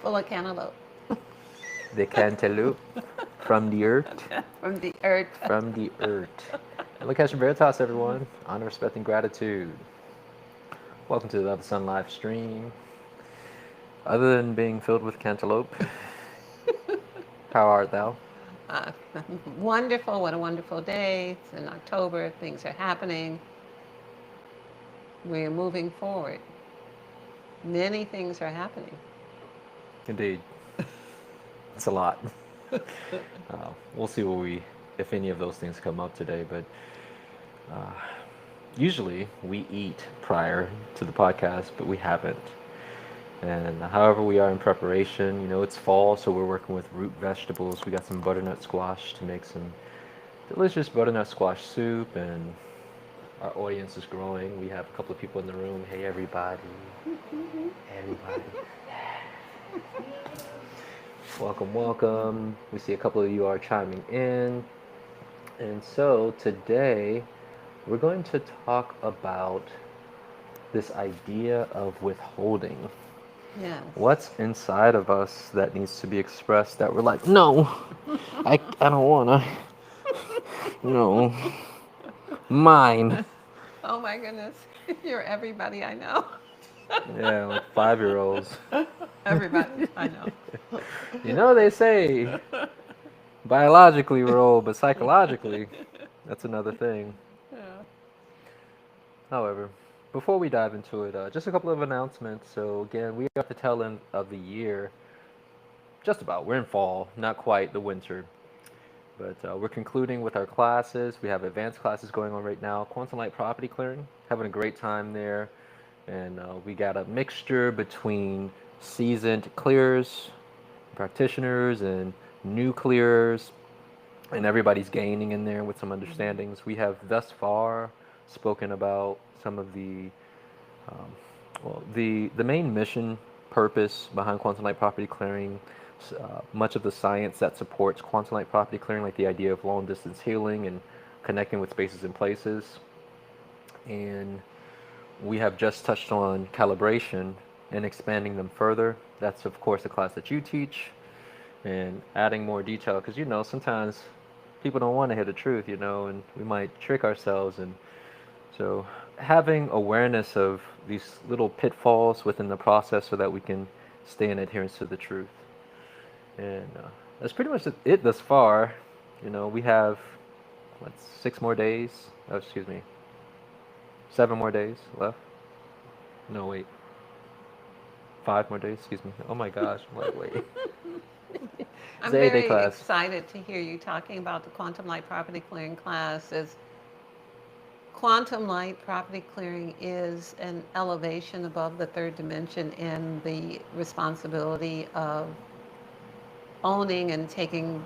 full of cantaloupe The cantaloupe from the earth. from the earth. From the earth. And Lakesh Veritas, everyone. Honor, respect, and gratitude. Welcome to the Love Sun live stream. Other than being filled with cantaloupe, how art thou? Uh, Wonderful. What a wonderful day. It's in October. Things are happening. We're moving forward. Many things are happening. Indeed, it's a lot. We'll see what if any of those things come up today. But usually we eat prior to the podcast, but we haven't. And however we are in preparation, it's fall, so we're working with root vegetables. We got some butternut squash to make some delicious butternut squash soup, and our audience is growing. We have a couple of people in the room. Hey, everybody. Everybody. Welcome, welcome. We see a couple of you are chiming in. And so today we're going to talk about this idea of withholding. Yes. What's inside of us that needs to be expressed that we're like, no, I don't wanna. No. Mine. Oh my goodness. You're everybody I know. Yeah, like 5-year-olds. Everybody I know. They say biologically we're old, but psychologically, that's another thing. Yeah. However, before we dive into it, just a couple of announcements. So again, we are at the tail end of the year. Just about. We're in fall, not quite the winter. But we're concluding with our classes. We have advanced classes going on right now. Quantum Light Property Clearing, having a great time there. And we got a mixture between seasoned clearers, practitioners, and new clearers. And everybody's gaining in there with some understandings. We have thus far spoken about some of um, the main mission purpose behind Quantum Light Property Clearing, much of the science that supports quantum light property clearing, like the idea of long distance healing and connecting with spaces and places. And we have just touched on calibration and expanding them further. That's, of course, the class that you teach, and adding more detail because, sometimes people don't want to hear the truth, and we might trick ourselves. And so having awareness of these little pitfalls within the process so that we can stay in adherence to the truth. And that's pretty much it thus far. We have, what, 6 more days? Oh, excuse me. 7 more days left. No, wait. 5 more days, excuse me. Oh my gosh, wait. It's I'm the 8-day very class. excited to hear you talking about the Quantum Light Property Clearing class. As quantum light property clearing is an elevation above the third dimension in the responsibility of owning and taking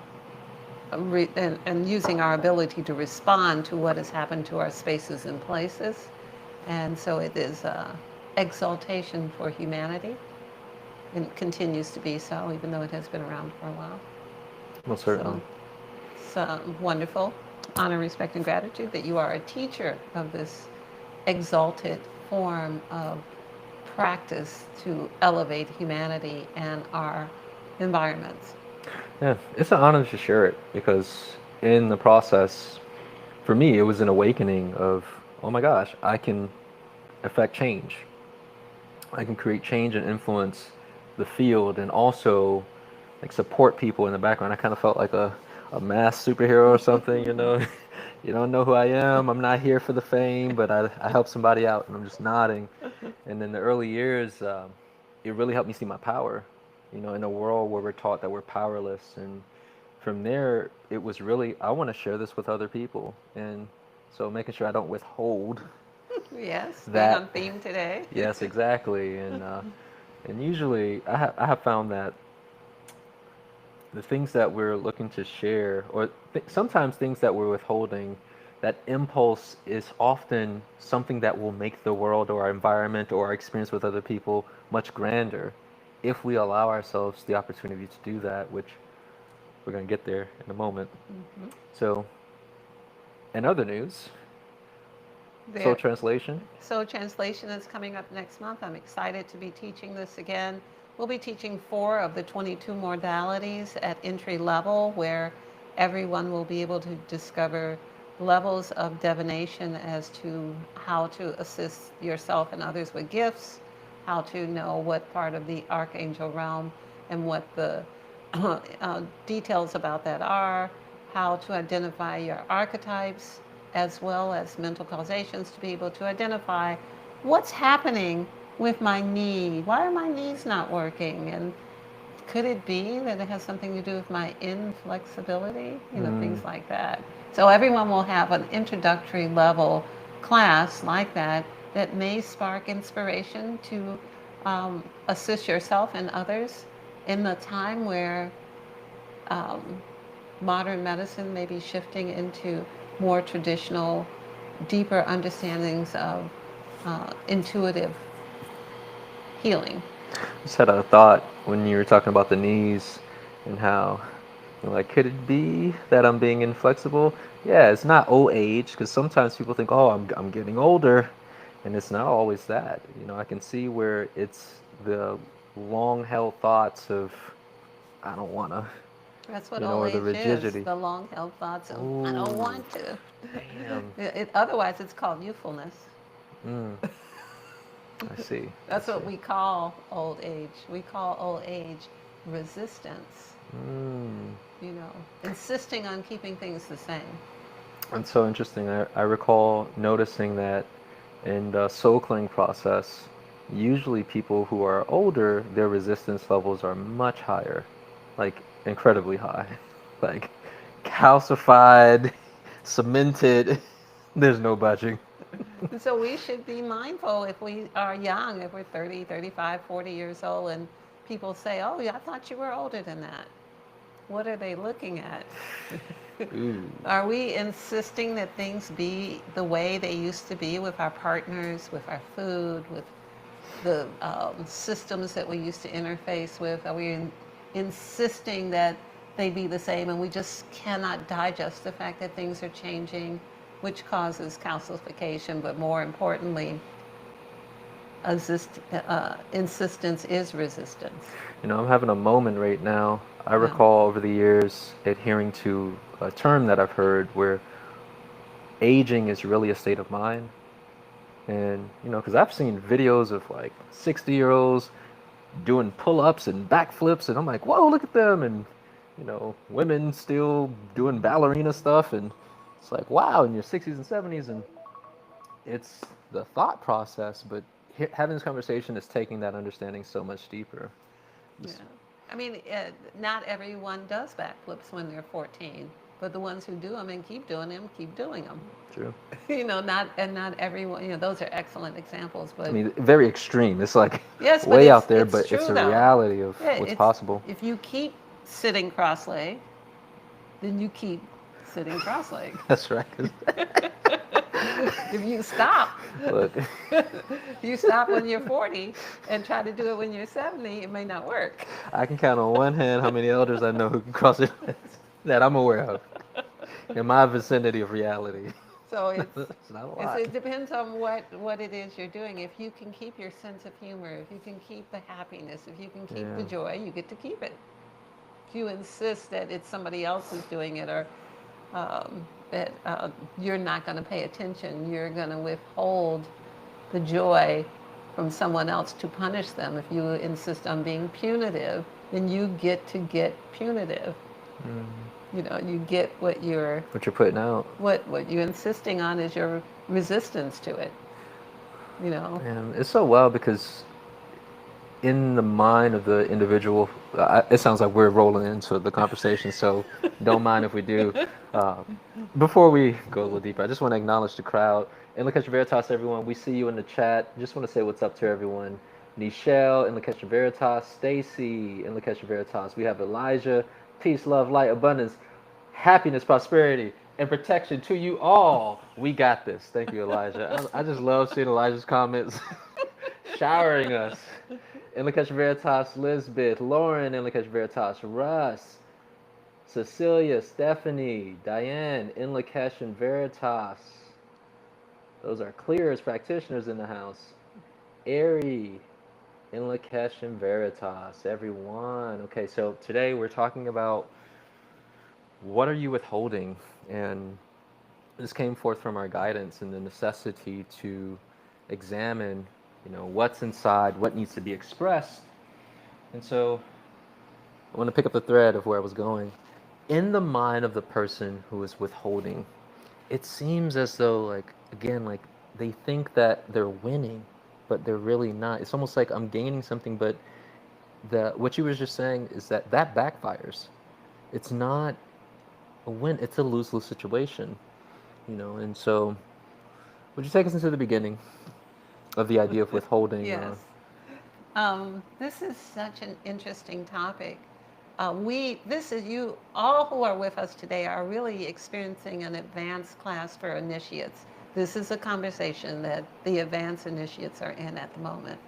and using our ability to respond to what has happened to our spaces and places. And so it is exaltation for humanity and continues to be so, even though it has been around for a while. Most So certainly. it's wonderful honor, respect, and gratitude that you are a teacher of this exalted form of practice to elevate humanity and our environments. Yeah, it's an honor to share it because in the process, for me, it was an awakening of, oh my gosh, I can affect change. I can create change and influence the field and also like support people in the background. I kind of felt like a mass superhero or something. You don't know who I am. I'm not here for the fame, but I help somebody out and I'm just nodding. And in the early years, it really helped me see my power, in a world where we're taught that we're powerless. And from there, it was really, I want to share this with other people. And so making sure I don't withhold Yes, staying on that. theme today. Yes, exactly. And usually I have found that the things that we're looking to share, or sometimes things that we're withholding, that impulse is often something that will make the world or our environment or our experience with other people much grander if we allow ourselves the opportunity to do that, which we're going to get there in a moment. Mhm. So, in other news, So There, translation? so translation is coming up next month. I'm excited to be teaching this again. We'll be teaching 4 of the 22 modalities at entry level, where everyone will be able to discover levels of divination as to how to assist yourself and others with gifts, how to know what part of the archangel realm and what the details about that are, how to identify your archetypes, as well as mental causations to be able to identify what's happening with my knee. Why are my knees not working? And could it be that it has something to do with my inflexibility? Mm. Things like that. So everyone will have an introductory level class like that that may spark inspiration to assist yourself and others in the time where um, modern medicine may be shifting into more traditional, deeper understandings of intuitive healing. Just had a thought when you were talking about the knees and how, like, could it be that I'm being inflexible? Yeah, it's not old age, because sometimes people think, oh, I'm getting older, and it's not always that. I can see where it's the long held thoughts of, I don't want to, That's what old or the age is, rigidity. the long held thoughts of, I don't Ooh, want to. damn. Otherwise, it's called youthfulness. Mm, I see. I That's what see. we call old age. We call old age resistance, Mm. insisting on keeping things the same. It's so interesting. I recall noticing that in the soul cleansing process, usually people who are older, their resistance levels are much higher, like incredibly high, like calcified, cemented. There's no budging. And so we should be mindful if we are young, if we're 30, 35, 40 years old, and people say, oh, yeah, I thought you were older than that. What are they looking at? Ooh. Are we insisting that things be the way they used to be with our partners, with our food, with the systems that we used to interface with? Are we insisting that they be the same and we just cannot digest the fact that things are changing, which causes calcification, but more importantly, insistence is resistance. I'm having a moment right now. I Yeah. recall over the years adhering to a term that I've heard where aging is really a state of mind. And, because I've seen videos of like 60-year-olds doing pull ups and backflips, and I'm like, whoa, look at them. And, women still doing ballerina stuff. And it's like, wow, in your 60s and 70s. And it's the thought process, but having this conversation is taking that understanding so much deeper. Yeah. Just, I mean, not everyone does backflips when they're 14, but the ones who do them and keep doing them. true. Not everyone, those are excellent examples, I but mean, very extreme. It's like yes, but way out there, it's but it's true a though. reality of Yeah, what's it's possible. if you keep sitting cross-legged, then you keep sitting cross-legged. That's right. If you stop, Look, you stop when you're 40 and try to do it when you're 70, it may not work. I can count on one hand how many elders I know who can cross their legs that I'm aware of in my vicinity of reality. So It's not a lot. it depends on what it is you're doing. If you can keep your sense of humor, if you can keep the happiness, if you can keep Yeah. the joy, you get to keep it. If you insist that it's somebody else who's doing it, or that you're not going to pay attention, you're going to withhold the joy from someone else to punish them. If you insist on being punitive, then you get to get punitive. You get what you're What you're putting out. what you're insisting on is your resistance to it. And it's so wild because in the mind of the individual, it sounds like we're rolling into the conversation, so don't mind if we do. Uh, Before we go a little deeper, I just want to acknowledge the crowd. In Lakesh Veritas, everyone, we see you in the chat. Just want to say what's up to everyone. Nichelle in Lakesh Veritas, Stacy in Lakesh Veritas. We have Elijah, peace, love, light, abundance, happiness, prosperity, and protection to you all. We got this. Thank you, Elijah. I just love seeing Elijah's comments showering us. In Lakesh Veritas, Lisbeth, Lauren in Lakesh Veritas, Russ, Cecilia, Stephanie, Diane, in Lakesh and Veritas, Those are clearers practitioners in the house. Airy, in Lakesh and Veritas, everyone. Okay, so today we're talking about what are you withholding? And this came forth from our guidance and the necessity to examine, what's inside, what needs to be expressed. And so I want to pick up the thread of where I was going. In the mind of the person who is withholding, it seems as though, like, again, like they think that they're winning, but they're really not. It's almost like I'm gaining something, but what you were just saying is that backfires. It's not a win, it's a lose-lose situation, and so would you take us into the beginning of the idea of withholding? Yes. This is such an interesting topic. This is you, all who are with us today are really experiencing an advanced class for initiates. This is a conversation that the advanced initiates are in at the moment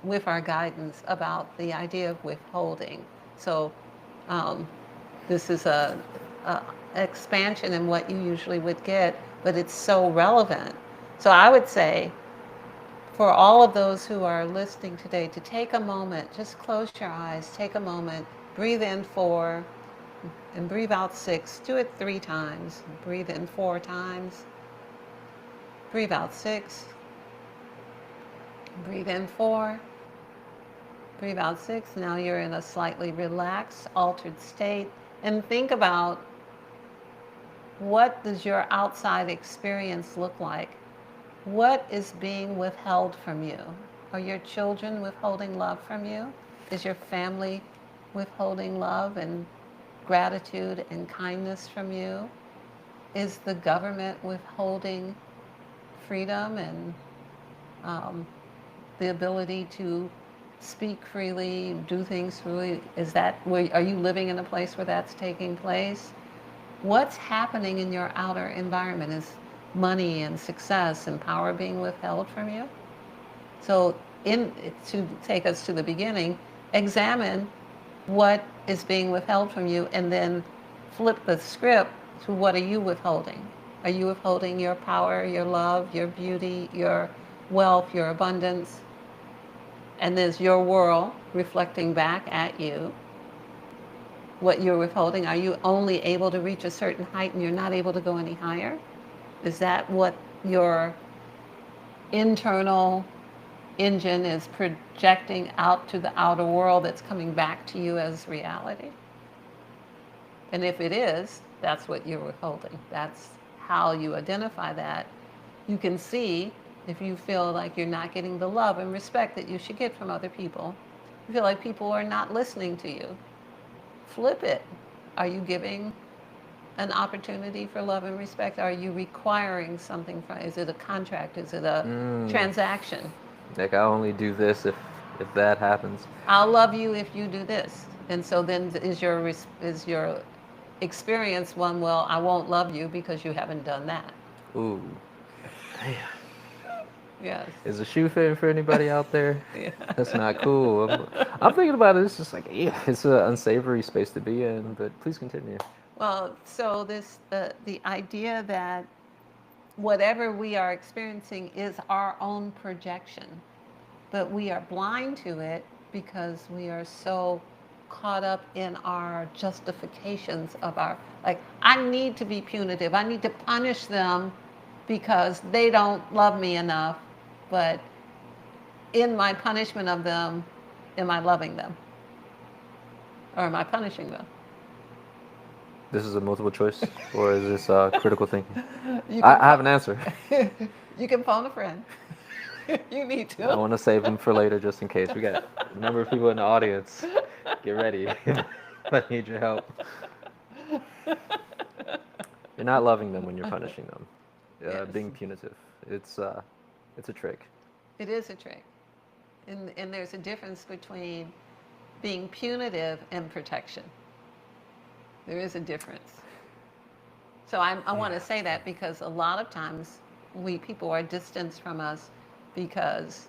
with our guidance about the idea of withholding. So this is a expansion in what you usually would get, but it's so relevant. So I would say, for all of those who are listening today, to take a moment, just close your eyes, take a moment, breathe in 4 and breathe out 6. Do it 3 times. Breathe in 4 times. Breathe out 6. Breathe in 4. Breathe out 6. Now you're in a slightly relaxed, altered state. And think about, what does your outside experience look like? What is being withheld from you? Are your children withholding love from you? Is your family withholding love and gratitude and kindness from you? Is the government withholding freedom and the ability to speak freely, do things freely? Are you living in a place where that's taking place? What's happening in your outer environment? Is money and success and power being withheld from you? So to take us to the beginning, examine what is being withheld from you, and then flip the script to, what are you withholding? Are you withholding your power, your love, your beauty, your wealth, your abundance? And there's your world reflecting back at you what you're withholding. Are you only able to reach a certain height and you're not able to go any higher? Is that what your internal engine is projecting out to the outer world that's coming back to you as reality? And if it is, that's what you're withholding. That's how you identify that. You can see if you feel like you're not getting the love and respect that you should get from other people. You feel like people are not listening to you. Flip it. Are you giving an opportunity for love and respect? Are you requiring something from? Is it a contract? Is it a transaction? Like, I only do this if that happens. I'll love you if you do this. And so then is your experience one, well, I won't love you because you haven't done that. Ooh. Damn. Yes. Is the shoe fitting for anybody out there? Yeah. That's not cool. I'm thinking about it. It's just like, yeah, it's an unsavory space to be in. But please continue. Well, so the idea that whatever we are experiencing is our own projection, but we are blind to it because we are so caught up in our justifications of I need to be punitive. I need to punish them because they don't love me enough. But in my punishment of them, am I loving them? Or am I punishing them? This is a multiple choice, or is this critical thinking? I have an answer. You can phone a friend. You need to. I want to save them for later just in case. We got a number of people in the audience. Get ready. I need your help. You're not loving them when you're punishing them. Yes. Being punitive. It's a trick. It is a trick. And there's a difference between being punitive and protection. There is a difference. So I want to say that because a lot of times people are distanced from us because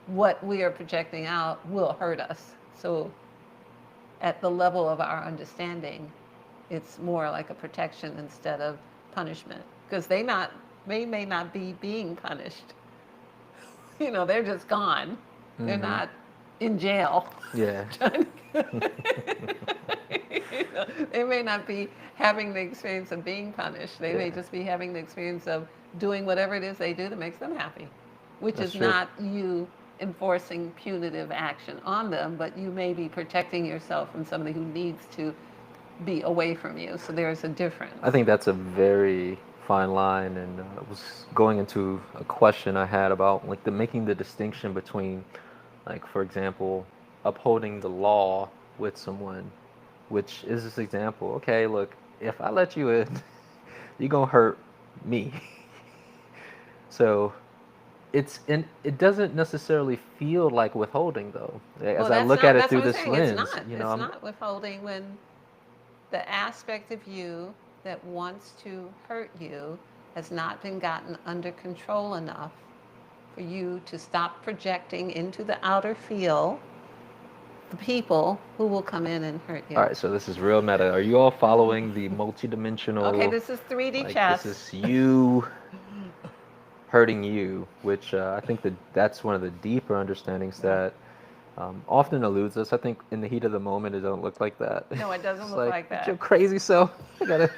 what we are projecting out will hurt us. So at the level of our understanding, it's more like a protection instead of punishment, because they're not They may not be being punished. They're just gone. They're not in jail. Yeah. They may not be having the experience of being punished. They may Yeah. just be having the experience of doing whatever it is they do that makes them happy, which That's is true. not you enforcing punitive action on them, but you may be protecting yourself from somebody who needs to be away from you. So there's a difference. I think that's a very fine line, and was going into a question I had about like the making the distinction between, like for example, upholding the law with someone, which is this example. Okay, look, if I let you in, you're gonna hurt me. So it doesn't necessarily feel like withholding though. As Well, I that's look not, at it that's through what I'm this saying. It's lens, not. you know, It's not withholding when the aspect of you that wants to hurt you has not been gotten under control enough for you to stop projecting into the outer field the people who will come in and hurt all you. right, so this is real meta. Are you all following the Okay, multidimensional? this is 3D Like chess. this is you hurting you, which I think that's one of the deeper understandings that often eludes us. I think in the heat of the moment, it don't look like that. No, it doesn't It's look like, like "It's that. your crazy self. I gotta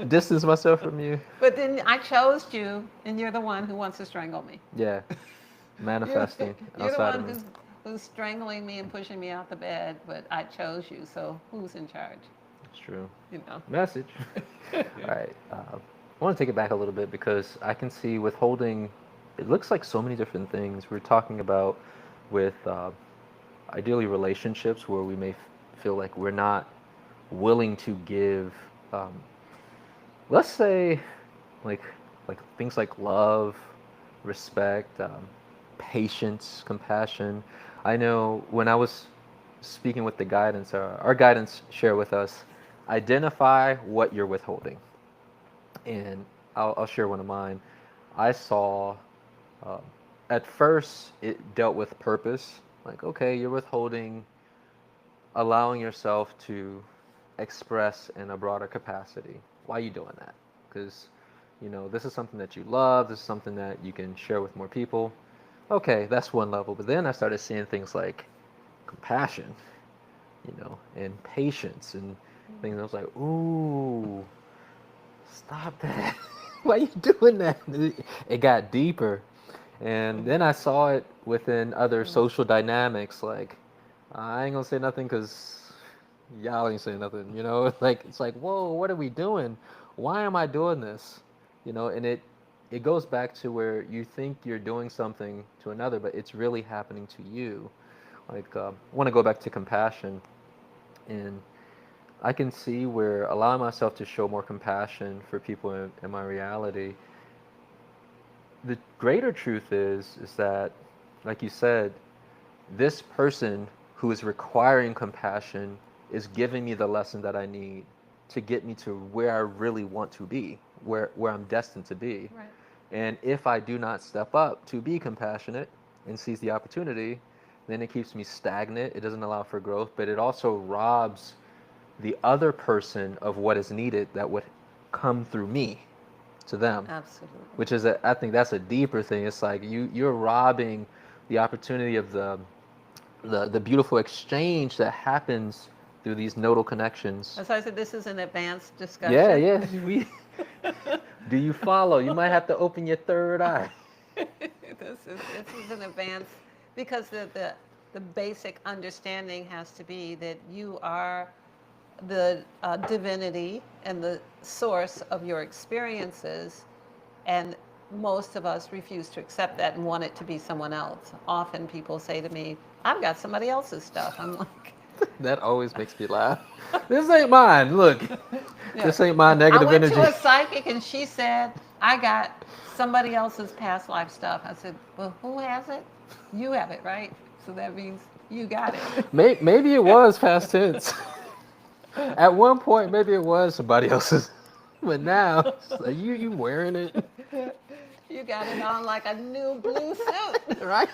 distance myself from you." But then I chose you, and you're the one who wants to strangle me. Yeah, manifesting You're the outside of one me. who's strangling me and pushing me out the bed, but I chose you, so who's in charge? It's true. You know. Message. All right. I want to take it back a little bit because I can see withholding. It looks like so many different things. We're talking about with ideally relationships where we may feel like we're not willing to give. Let's say, like things like love, respect, patience, compassion. I know when I was speaking with the guidance, our guidance shared with us, identify what you're withholding. And I'll share one of mine. I saw, uh, at first, it dealt with purpose. Like, okay, you're withholding, allowing yourself to express in a broader capacity. Why are you doing that? Because, this is something that you love, this is something that you can share with more people. Okay, that's one level. But then I started seeing things like compassion, and patience and things. I was like, ooh, stop that. Why are you doing that? It got deeper. And then I saw it within other social dynamics. Like, I ain't gonna say nothing because y'all ain't saying nothing, Like, it's like, whoa, what are we doing? Why am I doing this? And it goes back to where you think you're doing something to another, but it's really happening to you. Like, I want to go back to compassion. And I can see where allowing myself to show more compassion for people in my reality. The greater truth is that, like you said, this person who is requiring compassion is giving me the lesson that I need to get me to where I really want to be, where I'm destined to be. Right. And if I do not step up to be compassionate and seize the opportunity, then it keeps me stagnant. It doesn't allow for growth, but it also robs the other person of what is needed that would come through me to them. Absolutely. Which is, I think that's a deeper thing. It's like you're robbing the opportunity of the beautiful exchange that happens through these nodal connections. As I said, this is an advanced discussion. Yeah. Do you follow? You might have to open your third eye. This is an advance because the basic understanding has to be that you are the divinity and the source of your experiences, and most of us refuse to accept that and want it to be someone else. Often people say to me, I've got somebody else's stuff. I'm like, That always makes me laugh. This ain't mine. Look, this ain't my I negative went energy. to a psychic and she said, I got somebody else's past life stuff. I said, well, who has it? You have it, right? So that means you got it. Maybe it was past tense. At one point, maybe it was somebody else's, but now it's like, you wearing it, You got it on like a new blue suit. right?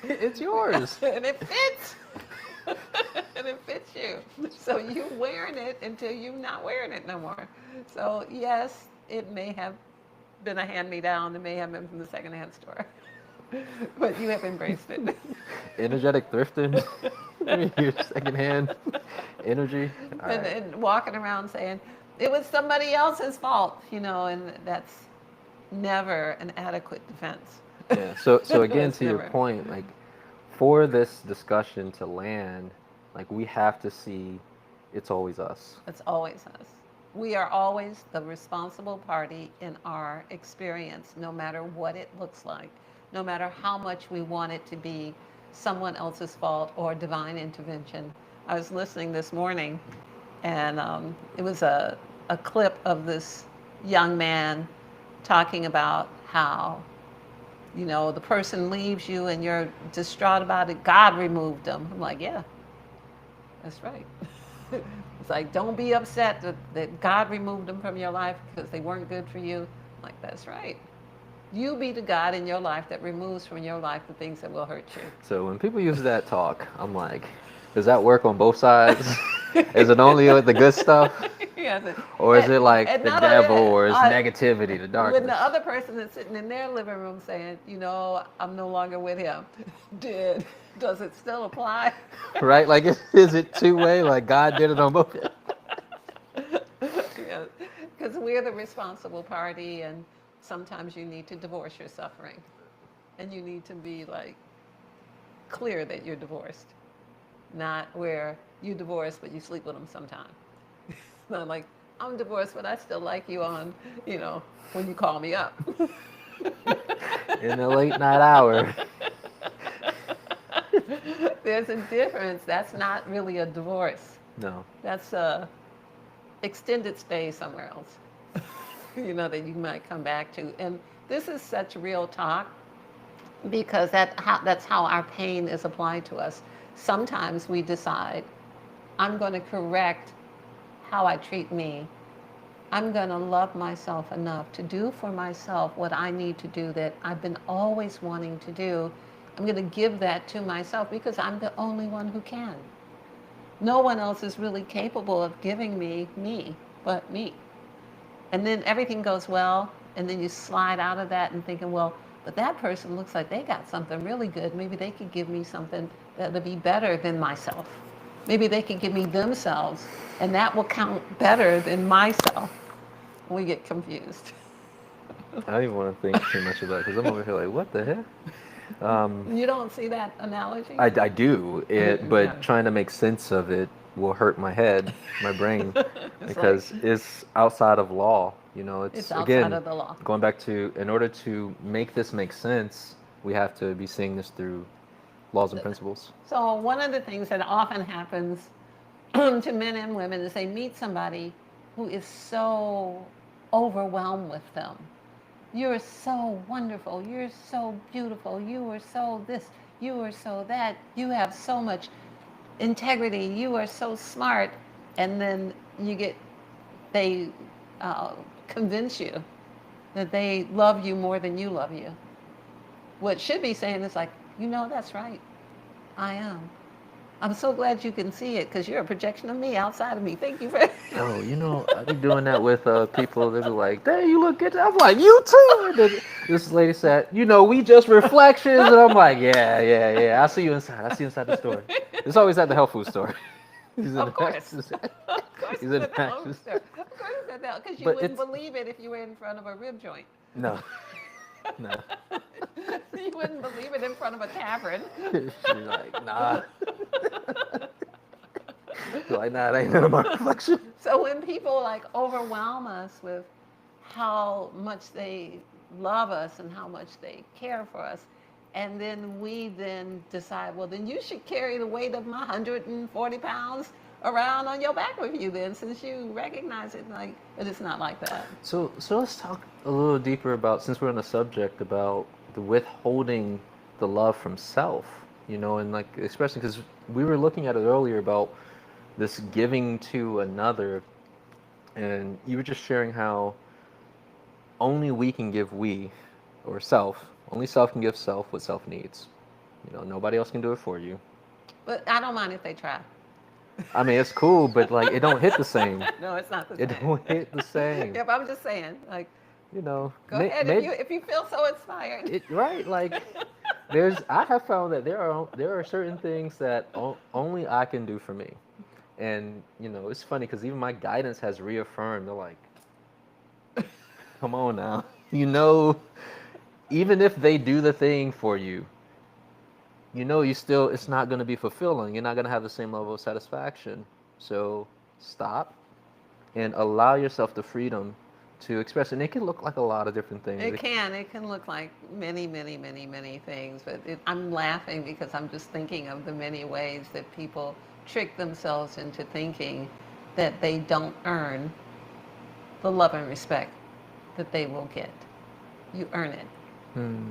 It's yours. And it fits. And it fits you. So you wearing it until you're not wearing it no more. So yes, It may have been a hand-me-down. It may have been from the secondhand store. But you have embraced it. Energetic thrifting. Your secondhand energy. All and, right. and walking around saying, it was somebody else's fault, and that's never an adequate defense. Yeah. So again, It's to your never. point, like for this discussion to land, like we have to see it's always us. It's always us. We are always the responsible party in our experience, no matter what it looks like, no matter how much we want it to be someone else's fault or divine intervention. I was listening this morning, and it was a clip of this young man talking about how, the person leaves you and you're distraught about it. God removed them. I'm like, yeah, that's right. It's like, don't be upset that God removed them from your life because they weren't good for you. I'm like, that's right. You be the God in your life that removes from your life the things that will hurt you. So when people use that talk, I'm like, does that work on both sides? Is it only with the good stuff? Yes, Or is it like and the not devil, only that, or is negativity, the when darkness? the other person is sitting in their living room saying, I'm no longer with him, does it still apply? Right? Like, is it two-way? Like God did it on both? Yeah, because we're the responsible party, and sometimes you need to divorce your suffering, and you need to be like clear that you're divorced, not where you divorce but you sleep with them sometime. Not like, I'm divorced but I still like you on, when you call me up. In the late night hour. There's a difference. That's not really a divorce. No. That's a extended stay somewhere else, that you might come back to. And this is such real talk because that's how our pain is applied to us. Sometimes we decide, I'm going to correct how I treat me. I'm going to love myself enough to do for myself what I need to do that I've been always wanting to do. I'm going to give that to myself because I'm the only one who can. No one else is really capable of giving me but me. And then everything goes well, and then you slide out of that and thinking, well, but that person looks like they got something really good. Maybe they could give me something that would be better than myself. Maybe they could give me themselves, and that will count better than myself. We get confused. I don't even want to think too much about it because I'm over here like, what the heck? You don't see that analogy? I do it, but Yeah. trying to make sense of it will hurt my head, my brain, It's because like, it's outside of law. it's outside again of the law. going back to, in order to make this make sense, we have to be seeing this through laws and principles. So one of the things that often happens to men and women is they meet somebody who is so overwhelmed with them. You're so wonderful. You're so beautiful. You are so this. You are so that. You have so much integrity. You are so smart. And then they convince you that they love you more than you love you. What should be saying is like, that's right. I am. I'm so glad you can see it because you're a projection of me outside of me. Thank you for. Oh, I be doing that with people. They be like, "Dang, you look good." I'm like, "You too." And then this lady said, "We just reflections," and I'm like, "Yeah. I see you inside. I see you inside the store." It's always at the health food store. Of course. Of course, He's it's in at the home Texas. store. Of course, it's at the because you But wouldn't it's- believe it if you were in front of a rib joint. No, no. You wouldn't believe it in front of a tavern. She's like, "Nah." She's like, "Nah, that ain't none of my reflection." So when people like overwhelm us with how much they love us and how much they care for us, and then we then decide, well, then you should carry the weight of my 140 pounds around on your back with you then, since you recognize it, like, but it's not like that. So let's talk a little deeper about, since we're on the subject, about the withholding the love from self, and like, especially because we were looking at it earlier about this giving to another, and you were just sharing how only we can give or self, only self can give self what self needs. Nobody else can do it for you. But I don't mind if they try. I mean, it's cool, but like it don't hit the same. No, it's not the It same. don't hit the same. Yeah, but I'm just saying, like, You know, go ahead maybe if you feel so inspired. it right. Like I have found that there are certain things that only I can do for me, and it's funny because even my guidance has reaffirmed. They're like, come on now, even if they do the thing for you, you still it's not going to be fulfilling. You're not going to have the same level of satisfaction. So stop and allow yourself the freedom to express. And it can look like a lot of different things. It can. It can look like many, many, many, many things. But I'm laughing because I'm just thinking of the many ways that people trick themselves into thinking that they don't earn the love and respect that they will get. You earn it. Hmm.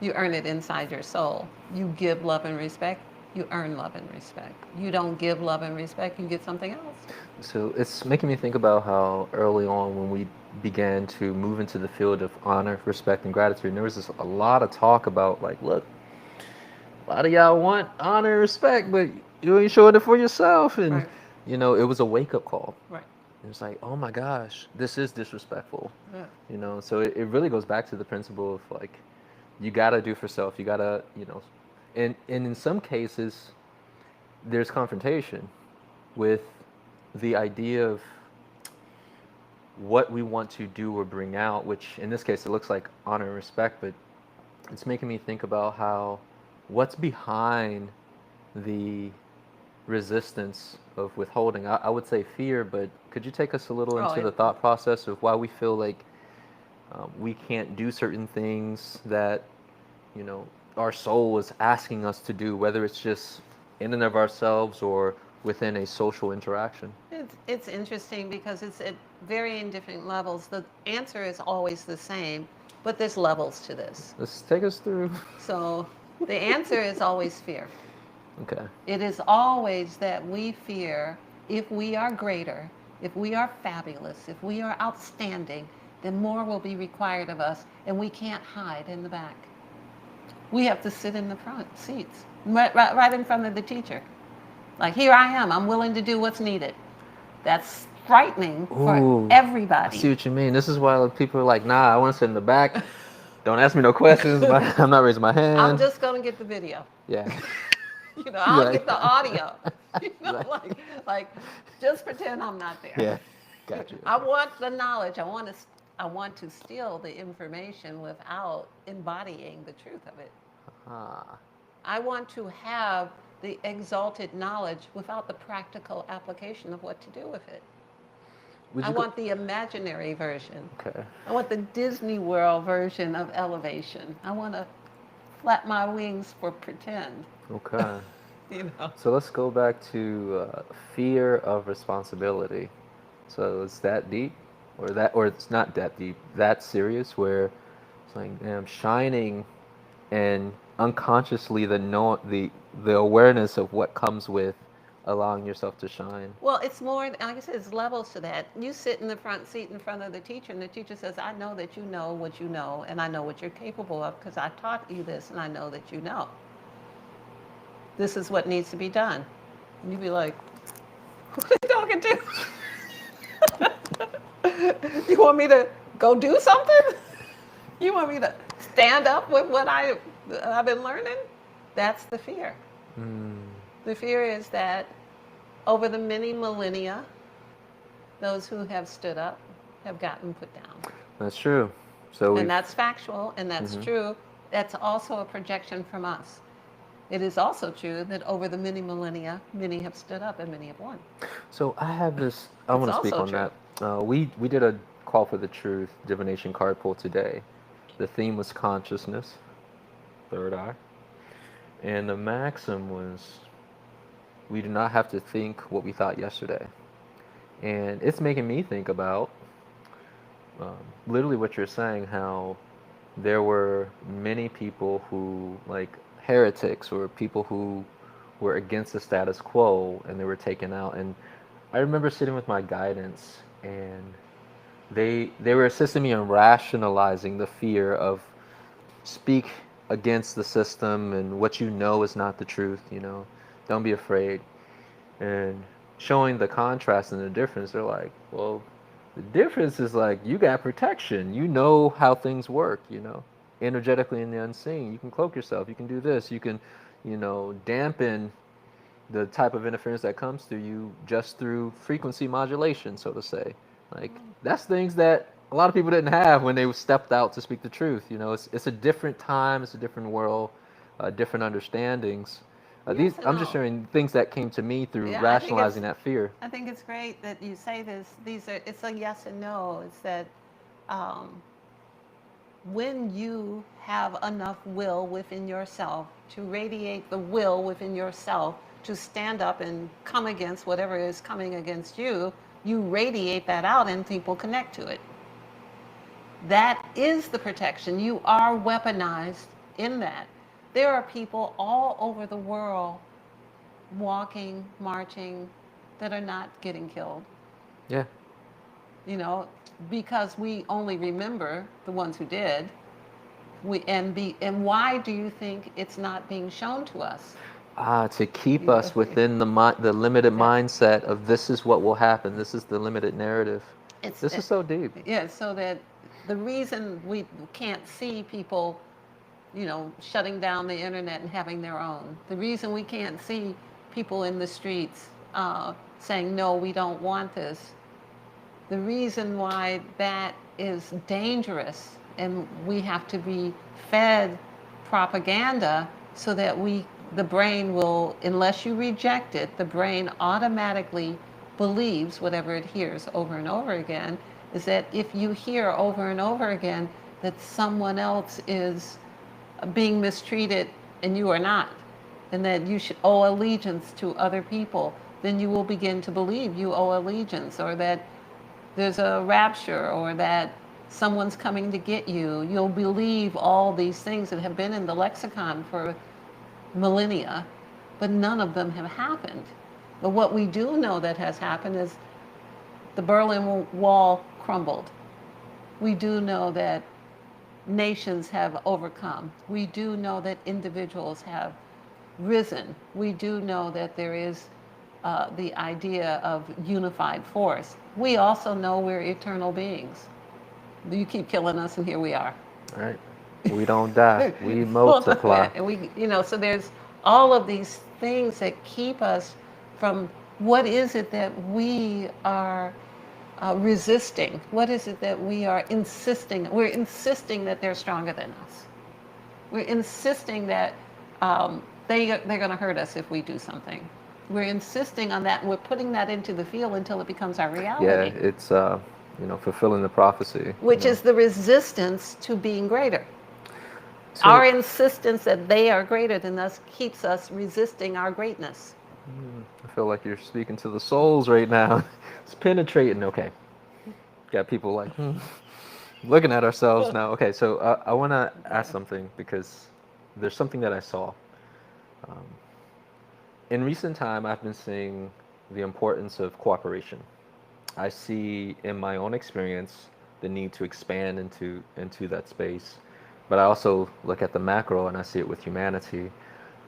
You earn it inside your soul. You give love and respect, you earn love and respect. You don't give love and respect, you get something else. So it's making me think about how early on when we began to move into the field of honor, respect, and gratitude, and there was a lot of talk about like, look, a lot of y'all want honor and respect, but you ain't showing it for yourself. And Right. it was a wake up call. Right. It's like, oh my gosh, this is disrespectful. Yeah. So it really goes back to the principle of like, you gotta do for self. You gotta, and in some cases, there's confrontation with the idea of what we want to do or bring out, which in this case it looks like honor and respect, but it's making me think about how what's behind the resistance of withholding. I would say fear, but could you take us a little Oh, into the thought process of why we feel like we can't do certain things that our soul is asking us to do, whether it's just in and of ourselves or within a social interaction? It's interesting because it's at varying different levels. The answer is always the same, but there's levels to this. Let's take us through. So the answer is always fear. Okay. It is always that we fear if we are greater, if we are fabulous, if we are outstanding, then more will be required of us, and we can't hide in the back. We have to sit in the front seats, right in front of the teacher. Like, here I am, I'm willing to do what's needed. That's frightening for Ooh, everybody. I see what you mean. This is why people are like, nah, I want to sit in the back. Don't ask me no questions. I'm not raising my hand. I'm just going to get the video. Yeah. I'll Right. get the audio. Right. like, just pretend I'm not there. Yeah. Got you. I want the knowledge. I want to steal the information without embodying the truth of it. Ah. I want to have the exalted knowledge without the practical application of what to do with it. I want the imaginary version. Okay. I want the Disney World version of elevation. I want to flap my wings for pretend. Okay. You know. So let's go back to fear of responsibility. So it's that deep, or it's not that deep, that serious, where it's like, damn, shining, and unconsciously the awareness of what comes with allowing yourself to shine. Well, it's more, like I said, it's levels to that. You sit in the front seat in front of the teacher, and the teacher says, I know that you know what you know, and I know what you're capable of because I taught you this, and I know that you know. This is what needs to be done. And you'd be like, who are you talking to? You want me to go do something? You want me to stand up with what I've been learning? That's the fear. The fear is that over the many millennia, those who have stood up have gotten put down. That's true. So And that's factual, and that's true. That's also a projection from us. It is also true that over the many millennia, many have stood up and many have won. So I have this. I want to speak on also that. We did a call for the truth divination card pull today. The theme was consciousness, third eye, and the maxim was we do not have to think what we thought yesterday. And it's making me think about literally what you're saying, how there were many people who, like heretics or people who were against the status quo, and they were taken out. And I remember sitting with my guidance, and they were assisting me in rationalizing the fear of speak against the system and what you know is not the truth, don't be afraid. and showing the contrast and the difference. They're like, well, the difference is like you got protection. You know how things work. Energetically in the unseen. You can cloak yourself. You can do this. You can, dampen the type of interference that comes through you just through frequency modulation, so to say. Like that's things that a lot of people didn't have when they stepped out to speak the truth. It's a different time, it's a different world, different understandings. These Yes and I'm just no. sharing things that came to me through Yeah, rationalizing that fear. I think it's great that you say this. It's a yes and no. It's that um, when you have enough will within yourself to radiate the will within yourself to stand up and come against whatever is coming against you, you radiate that out and people connect to it. That is the protection. You are weaponized in that. There are people all over the world walking, marching, that are not getting killed, Yeah. you know, because we only remember the ones who did. And why do you think it's not being shown to us? To keep You, us within the limited yeah, mindset of this is what will happen. This is the limited narrative. it's This is so deep. yeah, so that the reason we can't see people, shutting down the internet and having their own. The reason we can't see people in the streets saying, no, we don't want this. The reason why that is dangerous and we have to be fed propaganda so that the brain will, unless you reject it, the brain automatically believes whatever it hears over and over again, is that if you hear over and over again that someone else is being mistreated and you are not, and that you should owe allegiance to other people, then you will begin to believe you owe allegiance, or that there's a rapture, or that someone's coming to get you. You'll believe all these things that have been in the lexicon for millennia, but none of them have happened. But what we do know that has happened is the Berlin Wall crumbled. We do know that nations have overcome. We do know that individuals have risen. We do know that there is the idea of unified force. We also know we're eternal beings. You keep killing us, and here we are. All right. We don't die. We Well, multiply. and so there's all of these things that keep us from what is it that we are resisting? What is it that we are insisting? We're insisting that they're stronger than us. We're insisting that they're going to hurt us if we do something. We're insisting on that. And we're putting that into the field until it becomes our Yeah, reality, it's fulfilling the prophecy. which is the resistance to being greater. Our So insistence that they are greater than us keeps us resisting our greatness. I feel like you're speaking to the souls right now. It's penetrating. Okay, got people like looking at ourselves now. Okay, so I want to ask something because there's something that I saw. Um, in recent time, I've been seeing the importance of cooperation. I see in my own experience the need to expand into that space, but I also look at the macro and I see it with humanity.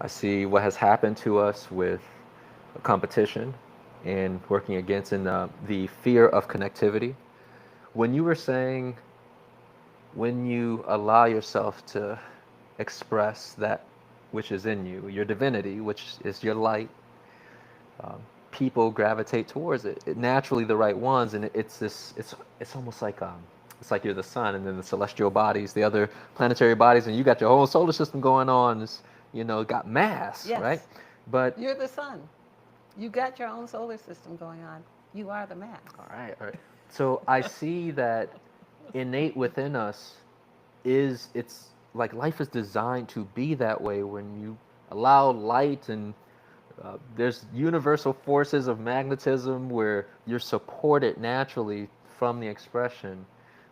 I see what has happened to us with competition and working against the fear of connectivity. When you were saying when you allow yourself to express that which is in you, your divinity, which is your light, um, people gravitate towards it. Naturally, the right ones, and it's this. It's almost like it's like you're the sun, and then the celestial bodies, the other planetary bodies, and you got your whole solar system going on. It's, got mass, right? Yes, But you're the sun. You got your own solar system going on. You are the mass. all right. So I see that innate within us it's like life is designed to be that way when you allow light and there's universal forces of magnetism where you're supported naturally from the expression.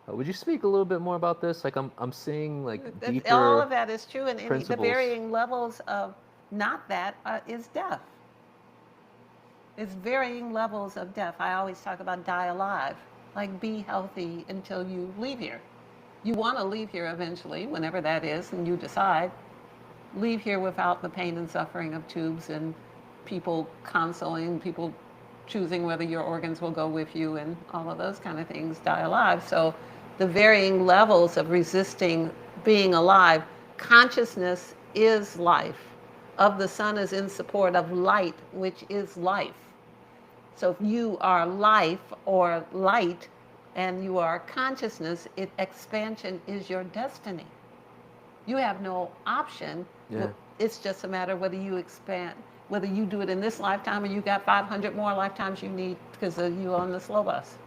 Would you speak a little bit more about this? Like I'm seeing like All deeper of that is true, and the principles. varying levels of not that is death. It's varying levels of death. I always talk about die alive, like be healthy until you leave here. You want to leave here eventually, whenever that is, and you decide. Leave here without the pain and suffering of tubes and people consoling, people choosing whether your organs will go with you, and all of those kind of things die alive. So the varying levels of resisting being alive, consciousness is life. Of the sun is in support of light, which is life. So if you are life or light and you are consciousness, expansion is your destiny. You have no option. Yeah. It's just a matter of whether you expand, whether you do it in this lifetime or you got 500 more lifetimes you need because of you on the slow bus.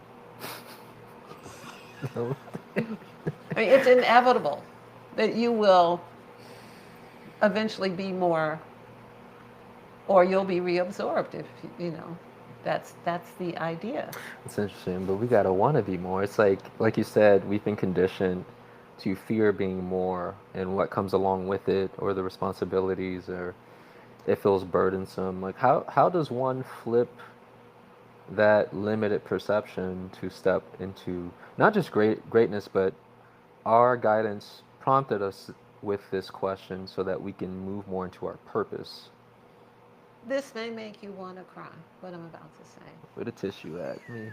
No. I mean, it's inevitable that you will eventually be more, or you'll be reabsorbed if, you know, that's the idea. It's interesting, but we gotta want to be more. It's like you said, we've been conditioned to fear being more and what comes along with it, or the responsibilities, or it feels burdensome. Like how does one flip that limited perception to step into not just greatness, but our guidance prompted us with this question so that we can move more into our purpose. This may make you want to cry, what I'm about to say. Where the tissue at? Me.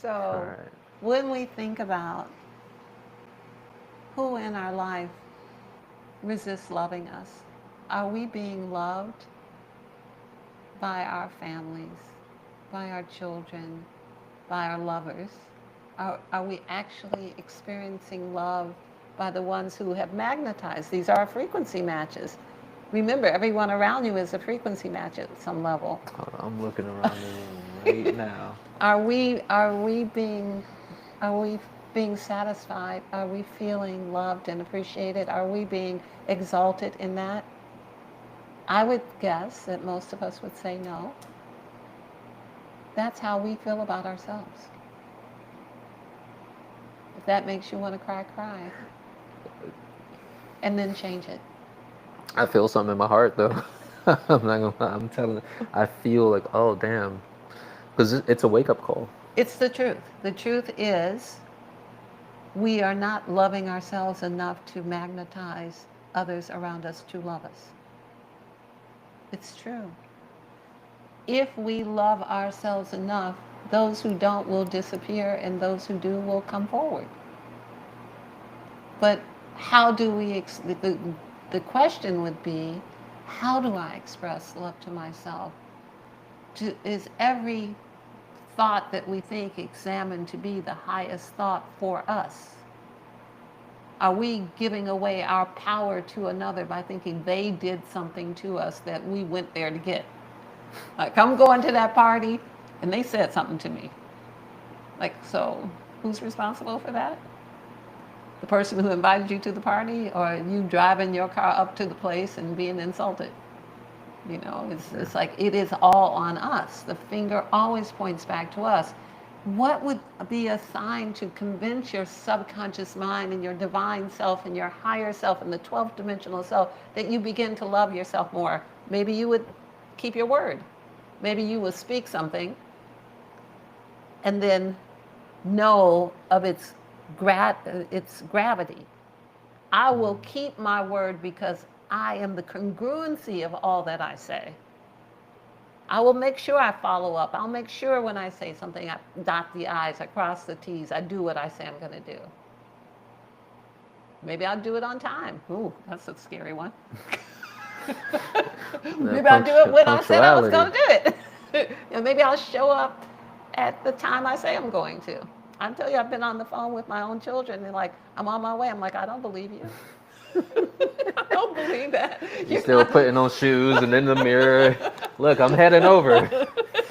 So, All right. when we think about who in our life resists loving us, are we being loved by our families, by our children, by our lovers? Are we actually experiencing love by the ones who have magnetized? These are frequency matches. Remember, everyone around you is a frequency match at some level. I'm looking around the room right now. Are we being satisfied? Are we feeling loved and appreciated? Are we being exalted in that? I would guess that most of us would say no. That's how we feel about ourselves. If that makes you want to cry, cry. And then change it. I feel something in my heart though. I'm not gonna lie. I'm telling you, I feel like, oh damn, because it's a wake up call. It's the truth. The truth is, we are not loving ourselves enough to magnetize others around us to love us. It's true. If we love ourselves enough, those who don't will disappear and those who do will come forward. But how do we, the question would be, how do I express love to myself? Is every thought that we think examined to be the highest thought for us? Are we giving away our power to another by thinking they did something to us that we went there to get? Like, I'm going to that party and they said something to me. Like, so who's responsible for that? The person who invited you to the party, or you driving your car up to the place and being insulted? You know, it's like it is all on us. The finger always points back to us. What would be a sign to convince your subconscious mind and your divine self and your higher self and the 12th dimensional self that you begin to love yourself more? Maybe you would keep your word. Maybe you will speak something and then know of its gravity. I will keep my word because I am the congruency of all that I say. I will make sure I follow up. I'll make sure when I say something, I dot the I's, I cross the T's, I do what I say I'm going to do. Maybe I'll do it on time. Ooh, that's a scary one. Maybe I'll do it when I said I was going to do it. And maybe I'll show up at the time I say I'm going to. I tell you, I've been on the phone with my own children. They're like, I'm on my way. I'm like, I don't believe you. I don't believe that. You're still putting on shoes and in the mirror. Look, I'm heading over.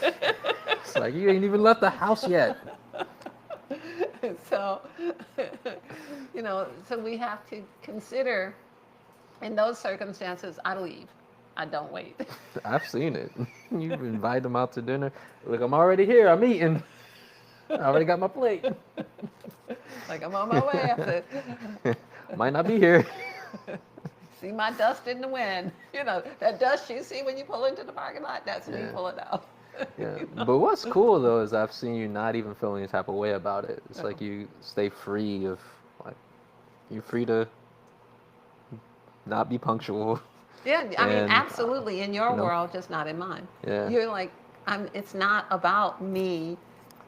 It's like, you ain't even left the house yet. So, you know, so we have to consider, in those circumstances, I leave. I don't wait. I've seen it. You invite them out to dinner. Look, I'm already here. I'm eating. I already got my plate. Like, I'm on my way. I said, might not be here. See my dust in the wind. You know, that dust you see when you pull into the parking lot, that's me pulling out. Yeah. You know? But what's cool though is I've seen you not even feeling any type of way about it. It's like you stay free of, like, you're free to not be punctual. Yeah, I mean, And absolutely in your you know, world, just not in mine. yeah. You're like, it's not about me.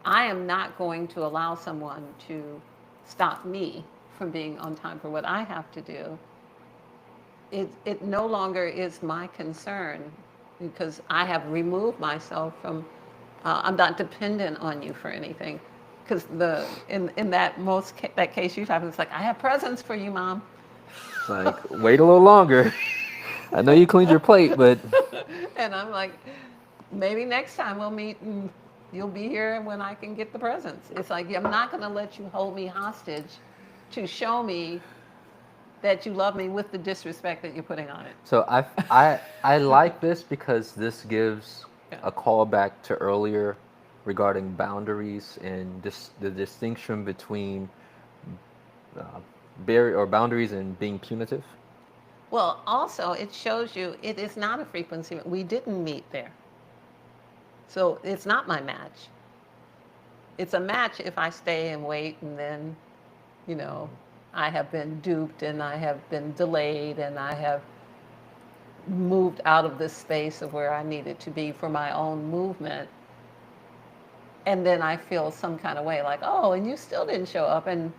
I am not going to allow someone to stop me from being on time for what I have to do. It no longer is my concern because I have removed myself from, I'm not dependent on you for anything. Because in that that case you have, it's like, I have presents for you, Mom. It's like, wait a little longer. I know you cleaned your plate, but And I'm like, maybe next time we'll meet and you'll be here when I can get the presents. It's like, I'm not going to let you hold me hostage to show me that you love me with the disrespect that you're putting on it. so I like this because this gives Yeah. a callback to earlier regarding boundaries and the distinction between uh, barrier or boundaries and being punitive. Well, also, it shows you it is not a frequency. We didn't meet there. So it's not my match. It's a match if I stay and wait and then, you know, I have been duped and I have been delayed and I have moved out of this space of where I needed to be for my own movement. And then I feel some kind of way like, oh, and you still didn't show up and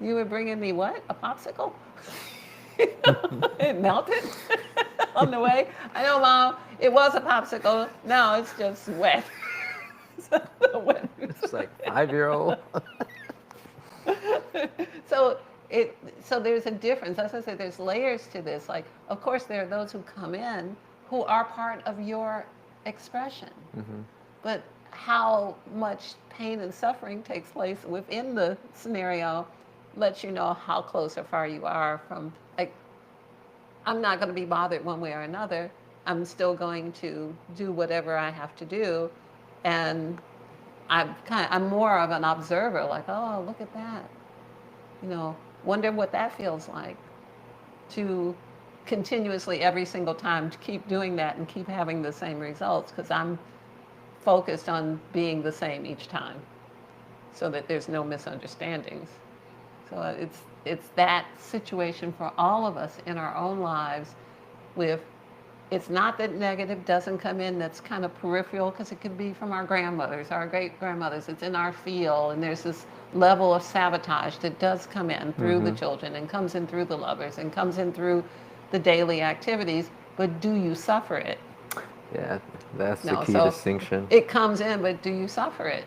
you were bringing me what? A popsicle? It melted on the way. I know, Mom, it was a popsicle. No, it's just wet. It's like 5-year-old. So it so there's a difference. As I said, there's layers to this. Like, of course, there are those who come in who are part of your expression. Mm-hmm. But how much pain and suffering takes place within the scenario lets you know how close or far you are from, like, I'm not going to be bothered one way or another. I'm still going to do whatever I have to do. And I'm more of an observer, like, oh, look at that. You know, wonder what that feels like to continuously every single time to keep doing that and keep having the same results because I'm focused on being the same each time so that there's no misunderstandings. So it's that situation for all of us in our own lives with, it's not that negative doesn't come in that's kind of peripheral because it could be from our grandmothers, our great grandmothers. It's in our field and there's this level of sabotage that does come in through the children and comes in through the lovers and comes in through the daily activities. But do you suffer it? Yeah, that's the No, key so distinction. it comes in, but do you suffer it?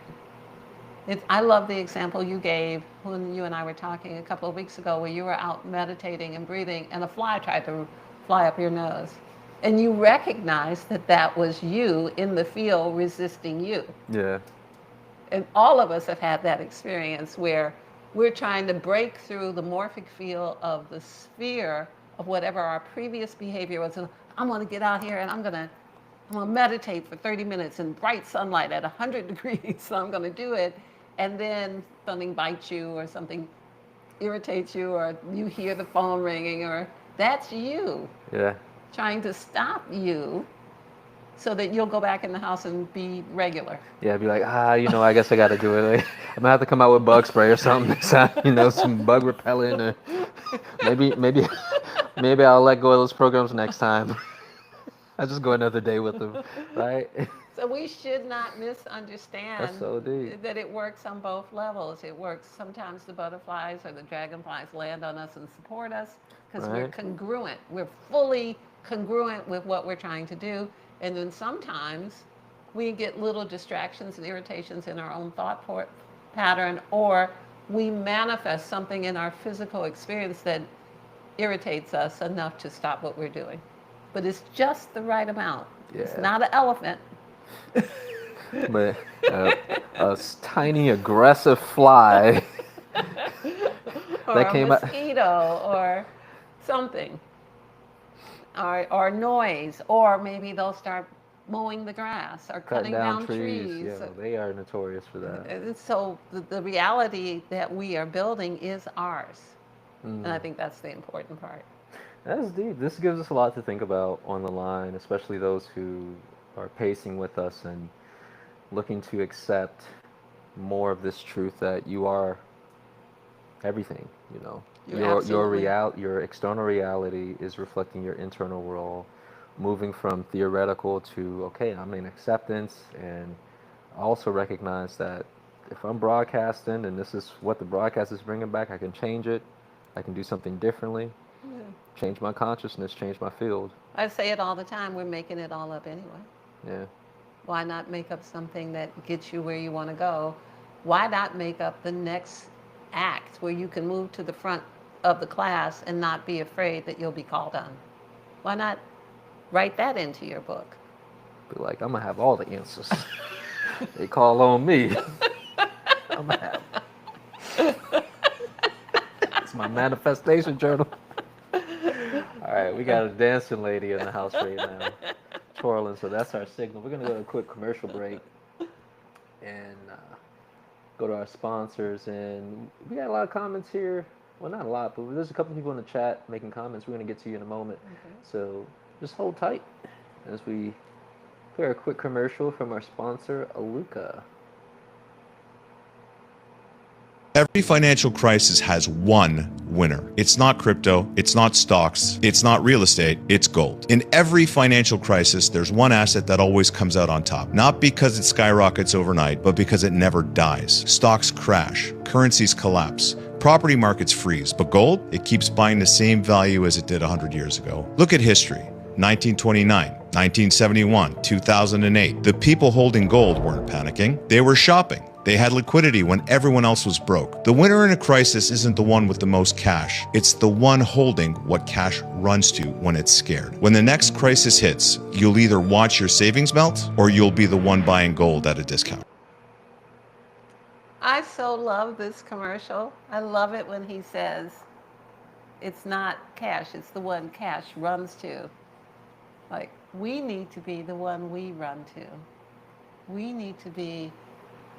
I love the example you gave when you and I were talking a couple of weeks ago where you were out meditating and breathing and a fly tried to fly up your nose. And you recognized that that was you in the field resisting you. Yeah. And all of us have had that experience where we're trying to break through the morphic field of the sphere of whatever our previous behavior was. And I'm going to get out here and I'm going to meditate for 30 minutes in bright sunlight at 100 degrees. So I'm going to do it. And then something bites you or something irritates you or you hear the phone ringing or that's you Yeah. trying to stop you so that you'll go back in the house and be regular. Yeah, be like, I guess I got to do it. Like, I'm gonna have to come out with bug spray or something. Some bug repellent, or maybe I'll let go of those programs next time. I'll just go another day with them, right? So we should not misunderstand That's so deep. that it works on both levels. It works sometimes the butterflies or the dragonflies land on us and support us because we're Right. congruent. We're fully congruent with what we're trying to do. And then sometimes we get little distractions and irritations in our own thought pattern, or we manifest something in our physical experience that irritates us enough to stop what we're doing. But it's just the right amount. It's Yeah. not an elephant. But tiny aggressive fly Or that a came out. mosquito or something. Or noise. Or maybe they'll start mowing the grass or Cutting cutting down down trees. trees. Yeah, they are notorious for that. And so the reality that we are building is ours. And I think that's the important part. That's deep. This gives us a lot to think about on the line, especially those who are pacing with us and looking to accept more of this truth that you are everything, You're absolutely your external reality is reflecting your internal role, moving from theoretical to okay, I'm in acceptance, and I also recognize that if I'm broadcasting and this is what the broadcast is bringing back, I can change it. I can do something differently, yeah. change my consciousness, change my field. I say it all the time. We're making it all up anyway. Yeah, Why not make up something that gets you where you want to go? Why not make up the next act where you can move to the front of the class and not be afraid that you'll be called on? Why not write that into your book? be like, I'm gonna have all the answers. They call on me. I'm gonna have. It's my manifestation journal. All right, we got a dancing lady in the house right now, twirling. So that's our signal. We're gonna go to a quick commercial break and go to our sponsors. And we got a lot of comments here. Well, not a lot, but there's a couple people in the chat making comments. We're gonna get to you in a moment. Okay. So just hold tight as we play a quick commercial from our sponsor, Aluka. Every financial crisis has one winner. It's not crypto, it's not stocks, it's not real estate, it's gold. In every financial crisis, there's one asset that always comes out on top. Not because it skyrockets overnight, but because it never dies. Stocks crash, currencies collapse, property markets freeze, but gold, it keeps buying the same value as it did 100 years ago. Look at history. 1929, 1971, 2008. The people holding gold weren't panicking, they were shopping. They had liquidity when everyone else was broke. The winner in a crisis isn't the one with the most cash. It's the one holding what cash runs to when it's scared. When the next crisis hits, you'll either watch your savings melt or you'll be the one buying gold at a discount. I so love this commercial. I love it when he says, it's not cash, it's the one cash runs to. Like, we need to be the one we run to. We need to be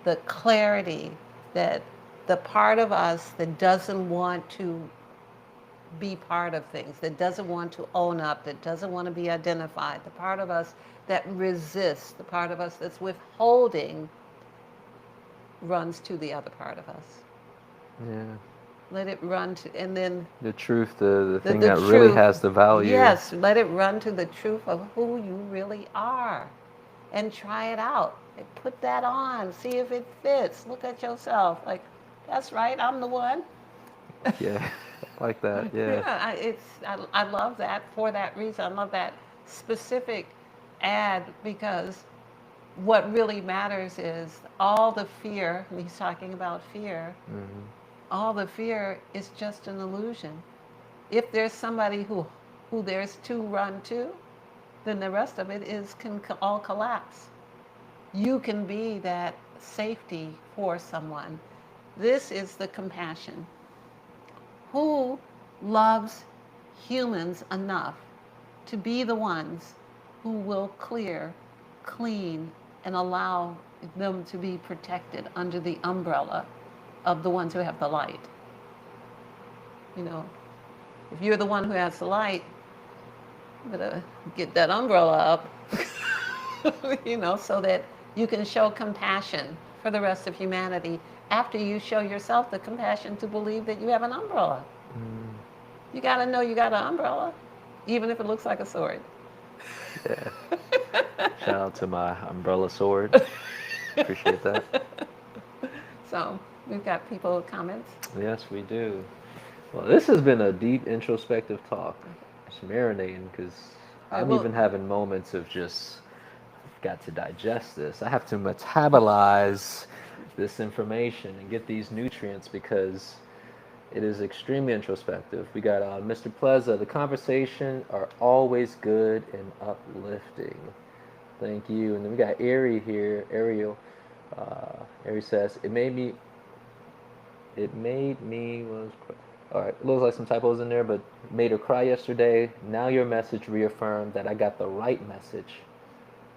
the clarity that the part of us that doesn't want to be part of things, that doesn't want to own up, that doesn't want to be identified, the part of us that resists, the part of us that's withholding, runs to the other part of us. Yeah. Let it run to, and then The truth, the thing the that really truth. has the value. Yes, let it run to the truth of who you really are, and try it out. And put that on, see if it fits. Look at yourself, like, that's right, I'm the one. Yeah, like that. Yeah. I love that for that reason. I love that specific ad because what really matters is all the fear, and he's talking about fear, all the fear is just an illusion. If there's somebody who there's to run to, then the rest of it can all collapse. You can be that safety for someone. This is the compassion. Who loves humans enough to be the ones who will clean, and allow them to be protected under the umbrella of the ones who have the light? You know, if you're the one who has the light, you better get that umbrella up, you know, so that you can show compassion for the rest of humanity after you show yourself the compassion to believe that you have an umbrella. You got to know you got an umbrella, even if it looks like a sword. Yeah. Shout out to my umbrella sword. Appreciate that. So we've got people with comments. Yes, we do. Well, this has been a deep introspective talk. It's marinating because I'm well- even having moments of just got to digest this. I have to metabolize this information and get these nutrients because it is extremely introspective. We got Mr. Pleza. The conversation are always good and uplifting. Thank you. And then we got Ari here. Ariel. Ari says it made me. All right. It looks like some typos in there, but made her cry yesterday. Now your message reaffirmed that I got the right message.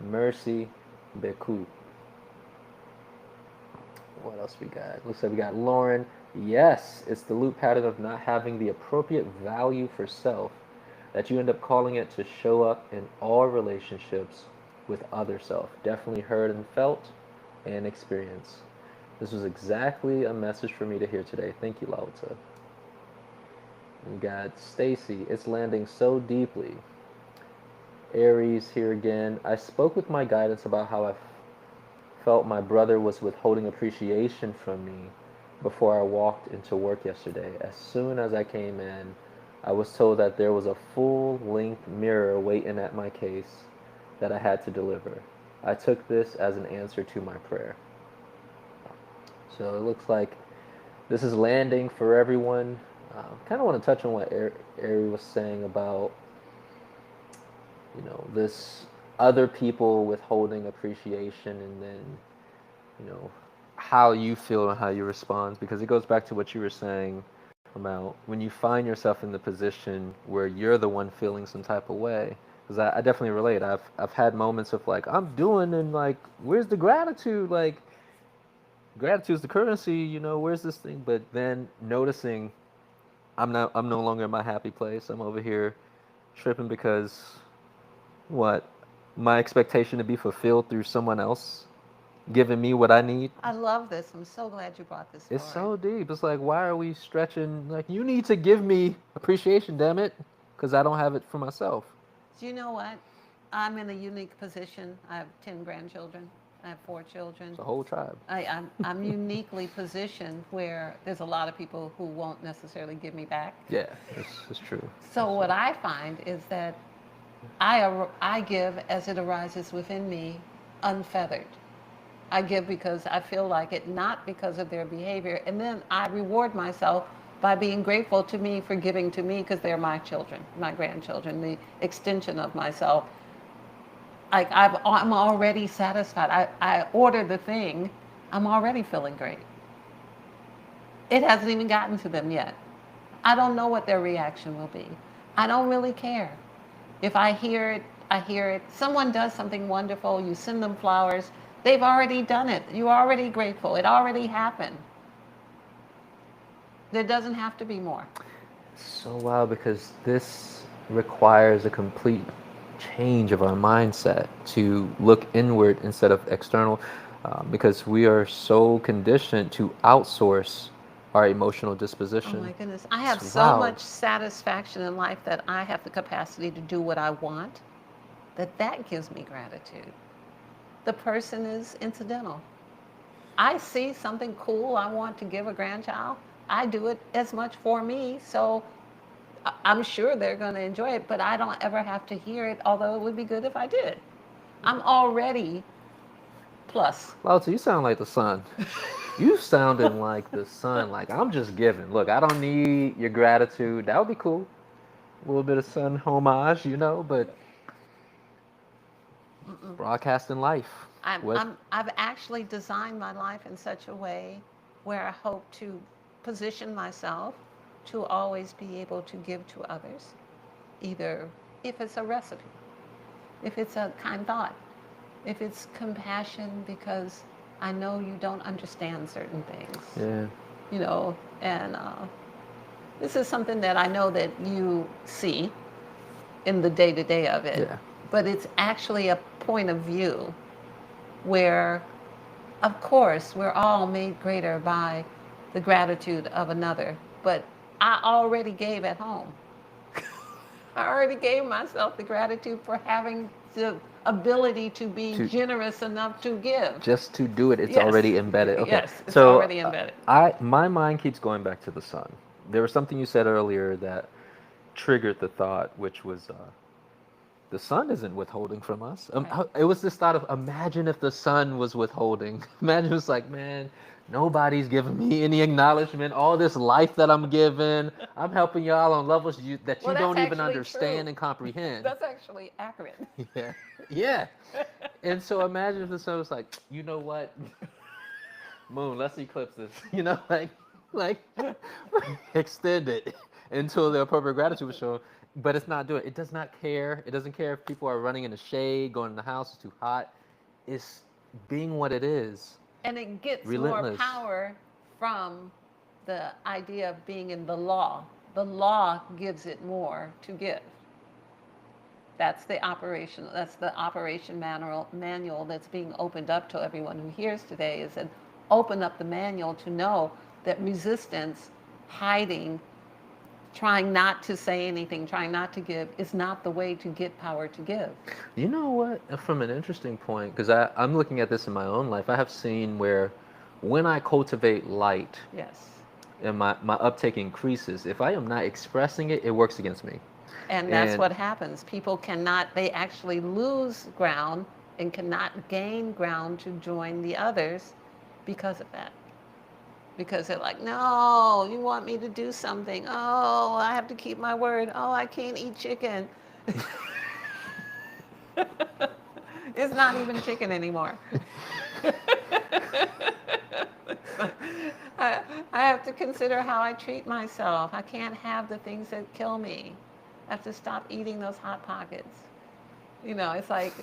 Mercy, Beku. What else we got? Looks like we got Lauren. Yes, it's the loop pattern of not having the appropriate value for self that you end up calling it to show up in all relationships with other self. Definitely heard and felt and experienced. This was exactly a message for me to hear today. Thank you, Lao Tzu. We got Stacy. It's landing so deeply. Aries here again. I spoke with my guidance about how I felt my brother was withholding appreciation from me before I walked into work yesterday. As soon as I came in, I was told that there was a full length mirror waiting at my case that I had to deliver. I took this as an answer to my prayer. So it looks like this is landing for everyone. Kind of want to touch on what Ari was saying about, this other people withholding appreciation, and then, how you feel and how you respond, because it goes back to what you were saying about when you find yourself in the position where you're the one feeling some type of way. Because I definitely relate. I've had moments of like, I'm doing, and like, where's the gratitude? Like, gratitude's the currency, where's this thing? But then noticing I'm no longer in my happy place. I'm over here tripping because what? My expectation to be fulfilled through someone else giving me what I need. I love this. I'm so glad you brought this It's forward. so deep. It's like, why are we stretching? Like, you need to give me appreciation, damn it, because I don't have it for myself. Do you know what? I'm in a unique position. I have 10 grandchildren. I have 4 children. It's a whole tribe. I'm uniquely positioned where there's a lot of people who won't necessarily give me back. Yeah, it's true. So what I find is that I give as it arises within me, unfeathered. I give because I feel like it, not because of their behavior. And then I reward myself by being grateful to me for giving to me, because they're my children, my grandchildren, the extension of myself. Like I'm already satisfied. I order the thing, I'm already feeling great. It hasn't even gotten to them yet. I don't know what their reaction will be. I don't really care. If I hear it, I hear it. Someone does something wonderful, you send them flowers, they've already done it. You're already grateful. It already happened. There doesn't have to be more. So wild, because this requires a complete change of our mindset to look inward instead of external, because we are so conditioned to outsource our emotional disposition. Oh my goodness. I have It's so wild. much satisfaction in life that I have the capacity to do what I want, that gives me gratitude. The person is incidental. I see something cool I want to give a grandchild. I do it as much for me, so I'm sure they're going to enjoy it, but I don't ever have to hear it, although it would be good if I did. I'm already plus. Lauta, you sound like the sun. You sounding like the sun. Like, I'm just giving. Look, I don't need your gratitude. That would be cool. A little bit of sun homage, but broadcasting life. I've actually designed my life in such a way where I hope to position myself to always be able to give to others, either if it's a recipe, if it's a kind thought, if it's compassion because I know you don't understand certain things. Yeah. And this is something that I know that you see in the day-to-day of it. Yeah. But it's actually a point of view where, of course, we're all made greater by the gratitude of another. But I already gave at home. I already gave myself the gratitude for having the ability to be generous enough to give. Just to do it, it's Yes. already embedded. Okay. Yes, it's So already embedded. my mind keeps going back to the sun. There was something you said earlier that triggered the thought, which was the sun isn't withholding from us. Right. It was this thought of, imagine if the sun was withholding. Imagine it's like, man, nobody's giving me any acknowledgement. All this life that I'm giving, I'm helping y'all on levels that you Well, don't that's even actually understand true. and comprehend. That's actually accurate. Yeah. Yeah. And so imagine if the sun was like, you know what? Moon, let's eclipse this. Like extend it until the appropriate gratitude was shown. But it's not doing it. It does not care. It doesn't care if people are running in the shade, going in the house, it's too hot. It's being what it is. And it gets Relentless. more power from the idea of being in the law. The law gives it more to give. That's the operation manual that's being opened up to everyone who hears today, is that open up the manual to know that resistance, hiding, Trying not to say anything, trying not to give is not the way to get power to give. You know what? From an interesting point, because I'm looking at this in my own life, I have seen where when I cultivate light Yes. and my uptake increases, if I am not expressing it, it works against me. And that's And what happens. People cannot, they actually lose ground and cannot gain ground to join the others because of that. Because they're like, no, you want me to do something. Oh, I have to keep my word. Oh, I can't eat chicken. It's not even chicken anymore. I, I have to consider how I treat myself. I can't have the things that kill me. I have to stop eating those Hot Pockets. You know, it's like,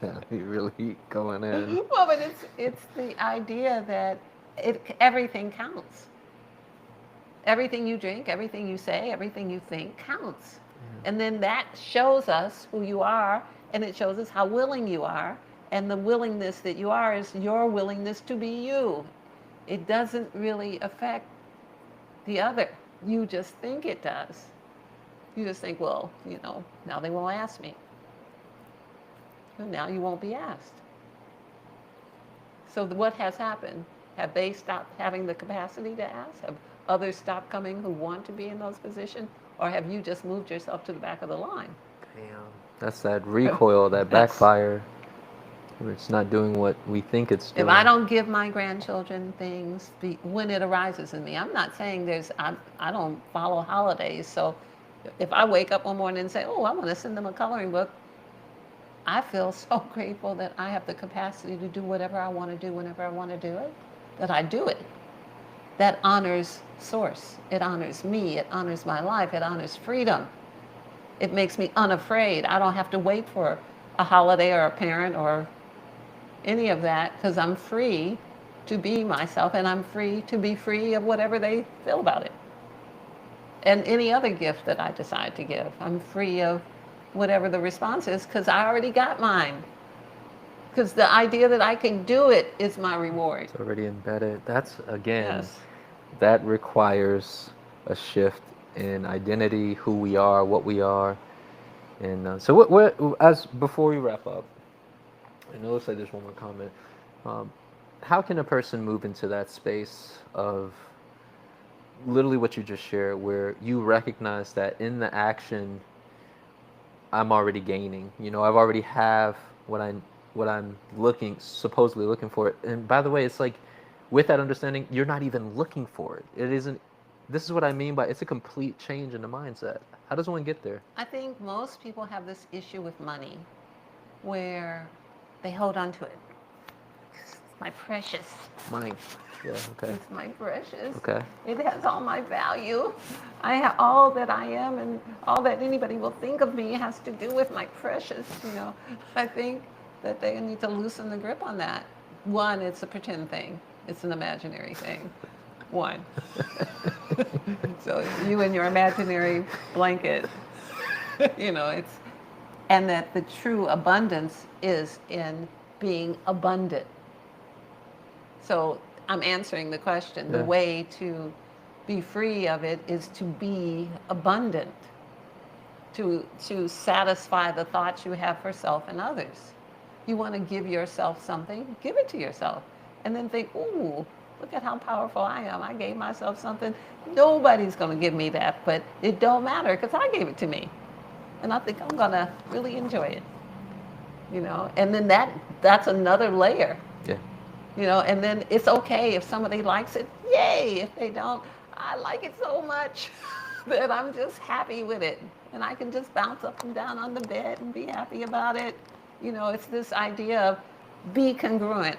yeah, you really going in. well, but it's the idea that everything counts. Everything you drink, everything you say, everything you think counts. And then that shows us who you are, and it shows us how willing you are. And the willingness that you are is your willingness to be you. It doesn't really affect the other. You just think it does. You just think, well, you know, now they won't ask me. And now you won't be asked. So what has happened? Have they stopped having the capacity to ask? Have others stopped coming who want to be in those positions? Or have you just moved yourself to the back of the line? Damn. That's that recoil, that backfire. It's not doing what we think it's doing. If I don't give my grandchildren things when it arises in me, I'm not saying I don't follow holidays. So if I wake up one morning and say, oh, I want to send them a coloring book, I feel so grateful that I have the capacity to do whatever I want to do whenever I want to do it, that I do it. That honors Source. It honors me. It honors my life. It honors freedom. It makes me unafraid. I don't have to wait for a holiday or a parent or any of that because I'm free to be myself and I'm free to be free of whatever they feel about it. And any other gift that I decide to give, I'm free of whatever the response is because I already got mine. Because the idea that I can do it is my reward. It's already embedded. That's, again, Yes. that requires a shift in identity, who we are, what we are. And so as before we wrap up, and it looks like there's one more comment. How can a person move into that space of literally what you just shared, where you recognize that in the action, I'm already gaining. You know, I've already have what I'm supposedly looking for. And by the way, it's like with that understanding, you're not even looking for it. It isn't. This is what I mean by it's a complete change in the mindset. How does one get there? I think most people have this issue with money where they hold on to it. It's my precious. Mine. Yeah, okay. It's my precious. Okay. It has all my value. I have all that I am and all that anybody will think of me has to do with my precious, you know. I think that they need to loosen the grip on that. One, it's a pretend thing. It's an imaginary thing. One. So you and your imaginary blanket, you know, and that the true abundance is in being abundant. So I'm answering the question. The way to be free of it is to be abundant, to satisfy the thoughts you have for self and others. You want to give yourself something, give it to yourself. And then think, ooh, look at how powerful I am. I gave myself something. Nobody's going to give me that, but it don't matter because I gave it to me. And I think I'm going to really enjoy it. You know, and then that's another layer. Yeah. You know, and then it's okay if somebody likes it, yay. If they don't, I like it so much that I'm just happy with it. And I can just bounce up and down on the bed and be happy about it. You know, it's this idea of be congruent,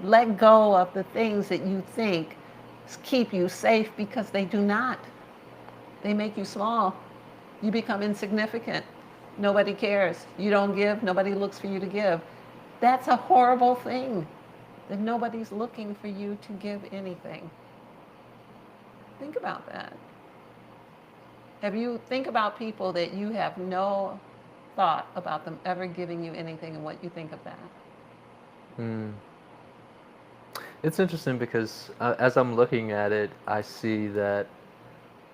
let go of the things that you think keep you safe because they do not. They make you small. You become insignificant. Nobody cares. You don't give, nobody looks for you to give. That's a horrible thing. That nobody's looking for you to give anything. Think about that. Think about people that you have no thought about them ever giving you anything and what you think of that. It's interesting because as I'm looking at it, I see that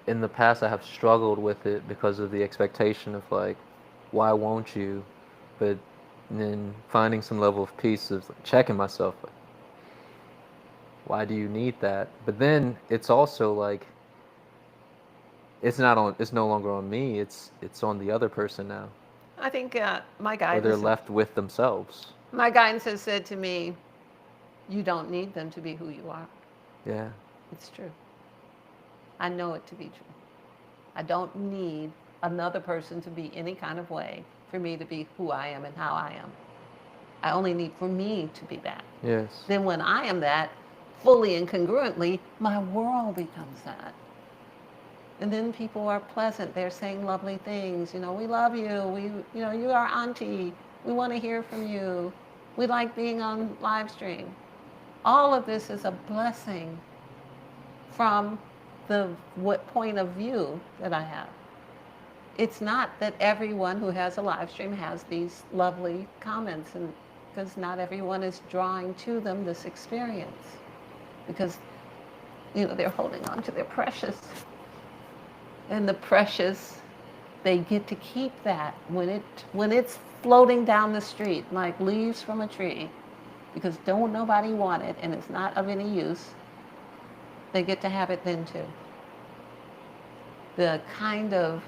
in the past I have struggled with it because of the expectation of like, why won't you? But then finding some level of peace of checking myself, like, why do you need that? But then it's also like, it's no longer on me, it's on the other person now, I think or they're left with themselves. my guidance has said to me, you don't need them to be who you are. Yeah. It's true. I know it to be true. I don't need another person to be any kind of way for me to be who I am and how I am. I only need for me to be that. Yes. Then when I am that, fully and congruently, my world becomes that. And then people are pleasant. They're saying lovely things. You know, we love you. You are auntie. We want to hear from you. We like being on live stream. All of this is a blessing from the what point of view that I have. It's not that everyone who has a live stream has these lovely comments, and because not everyone is drawing to them this experience, because they're holding on to their precious, and the precious, they get to keep that when it's floating down the street like leaves from a tree, because don't nobody want it and it's not of any use. They get to have it then too. The kind of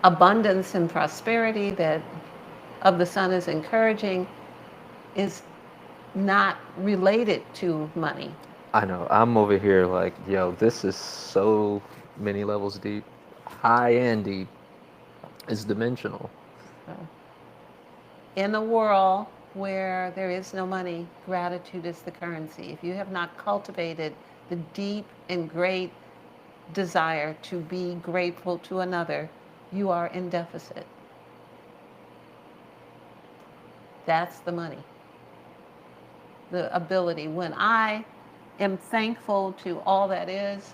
abundance and prosperity that of the sun is encouraging is not related to money. I know. I'm over here like, yo, this is so many levels deep, high and deep. It's dimensional. In a world where there is no money, gratitude is the currency. If you have not cultivated the deep and great desire to be grateful to another, you are in deficit. That's the money. The ability. When I am thankful to all that is,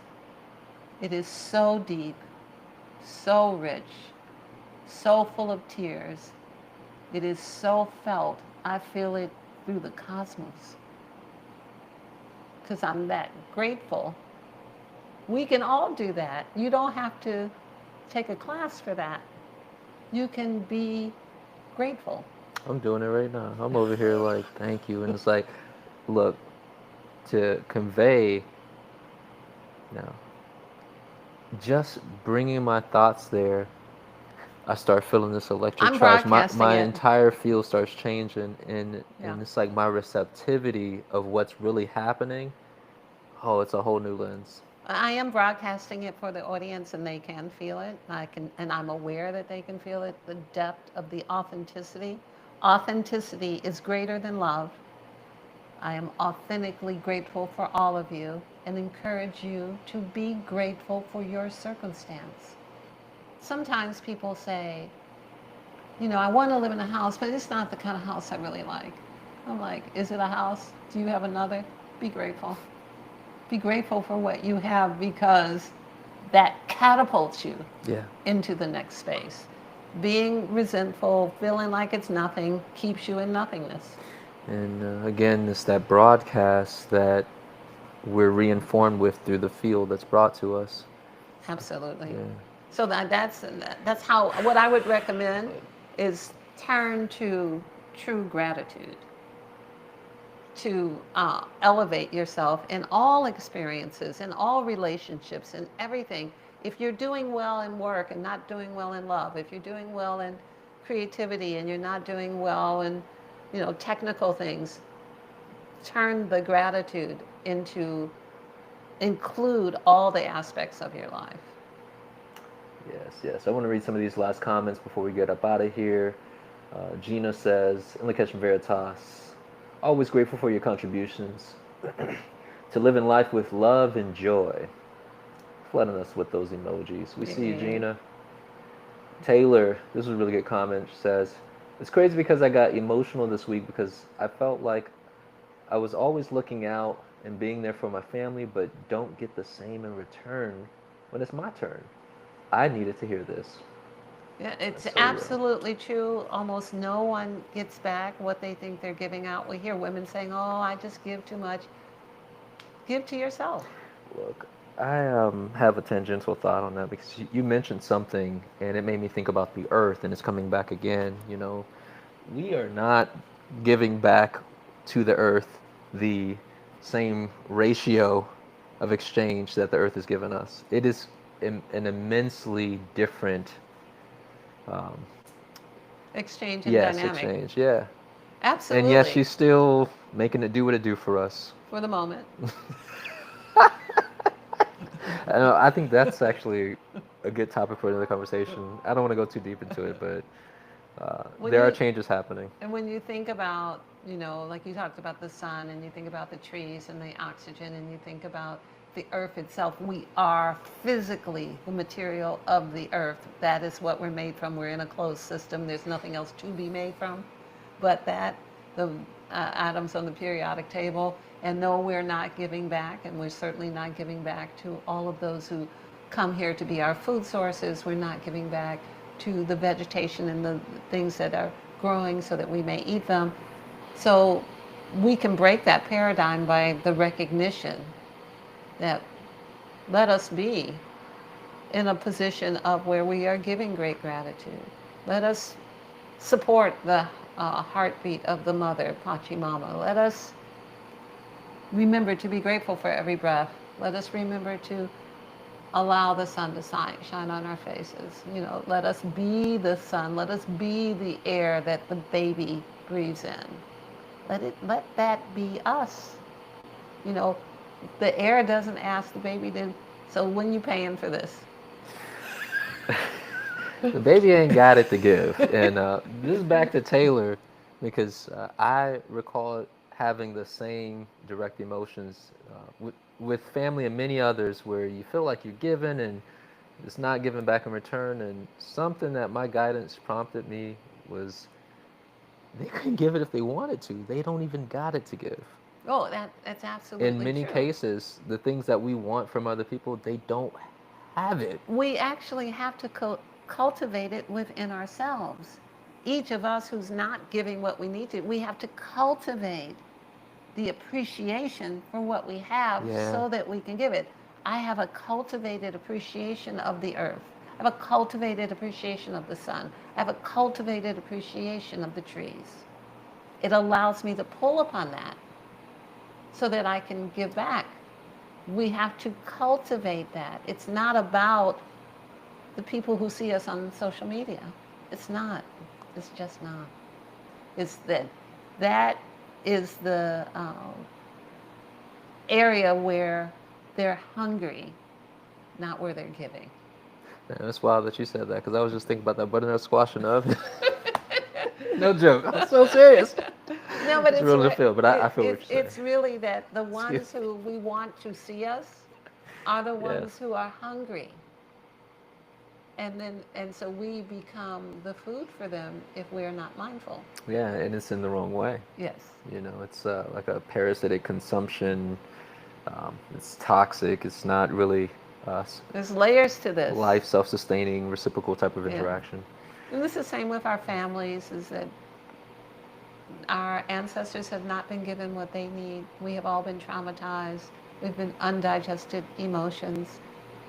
it is so deep, so rich, so full of tears. It is so felt. I feel it through the cosmos because I'm that grateful. We can all do that. You don't have to take a class for that. You can be grateful. I'm doing it right now. I'm over here like, thank you. And it's like, look, to convey, just bringing my thoughts there, I start feeling this electric I'm charge. broadcasting My it. entire field starts changing, and Yeah. it's like my receptivity of what's really happening. Oh, it's a whole new lens. I am broadcasting it for the audience, and they can feel it. And I'm aware that they can feel it. The depth of the authenticity. Authenticity is greater than love. I am authentically grateful for all of you, and encourage you to be grateful for your circumstance. Sometimes people say, I want to live in a house, but it's not the kind of house I really like. I'm like, is it a house? Do you have another? Be grateful. Be grateful for what you have, because that catapults you into the next space. Being resentful, feeling like it's nothing, keeps you in nothingness. And again, it's that broadcast that we're reinformed with through the field that's brought to us. Absolutely. Yeah. So that's how, what I would recommend is turn to true gratitude, to elevate yourself in all experiences, in all relationships, in everything. If you're doing well in work and not doing well in love, if you're doing well in creativity and you're not doing well in, technical things, turn the gratitude into, include all the aspects of your life. Yes. I want to read some of these last comments before we get up out of here. Gina says, in Lakesh Veritas, always grateful for your contributions to living life with love and joy. Flooding us with those emojis. We see you, Gina. Taylor, this is a really good comment. She says, it's crazy because I got emotional this week because I felt like I was always looking out and being there for my family, but don't get the same in return when it's my turn. I needed to hear this. Yeah, it's so absolutely true. Almost no one gets back what they think they're giving out. We hear women saying, oh, I just give too much. Give to yourself. Look, I have a tangential thought on that because you mentioned something and it made me think about the earth and it's coming back again. You know, we are not giving back to the earth the same ratio of exchange that the earth has given us. It is an immensely different, um, Exchange and yes, dynamic. exchange, yeah. And yes, Absolutely. she's still making it do what it do for us. For the moment. I think that's actually a good topic for another conversation. I don't want to go too deep into it, but When there are you changes happening. and when you think about, like you talked about the sun and you think about the trees and the oxygen and you think about the earth itself, we are physically the material of the earth. That is what we're made from. We're in a closed system. There's nothing else to be made from but that, the atoms on the periodic table. And no, we're not giving back, and we're certainly not giving back to all of those who come here to be our food sources. We're not giving back to the vegetation and the things that are growing so that we may eat them. So we can break that paradigm by the recognition that let us be in a position of where we are giving great gratitude. Let us support the heartbeat of the mother, Pachamama. Let us remember to be grateful for every breath. Let us remember to allow the sun to shine on our faces. Let us be the sun. Let us be the air that the baby breathes in. Let that be us. You know, the air doesn't ask the baby to. So when you paying for this? The baby ain't got it to give. And this is back to Taylor because I recall having the same direct emotions with family and many others where you feel like you're given and it's not given back in return. And something that my guidance prompted me was they couldn't give it if they wanted to. They don't even got it to give. Oh, that's absolutely In many true. cases, the things that we want from other people, they don't have it. We actually have to cultivate it within ourselves. Each of us who's not giving what we need to, we have to cultivate the appreciation for what we have Yeah. so that we can give it. I have a cultivated appreciation of the earth. I have a cultivated appreciation of the sun. I have a cultivated appreciation of the trees. It allows me to pull upon that so that I can give back. We have to cultivate that. It's not about the people who see us on social media. It's not. It's just not. It's that is the area where they're hungry, not where they're giving. Yeah, it's wild that you said that because I was just thinking about that butternut squash and oven. No joke. I'm so serious. No, but It's real to feel, but I feel what you're saying. It's really that the ones who we want to see us are the ones Yes. who are hungry. And so we become the food for them if we're not mindful. Yeah, and it's in the wrong way. Yes. You know, it's like a parasitic consumption. It's toxic. It's not really There's layers to this. life self-sustaining, reciprocal type of Yeah. interaction. And this is the same with our families, is that our ancestors have not been given what they need. We have all been traumatized. We've been undigested emotions.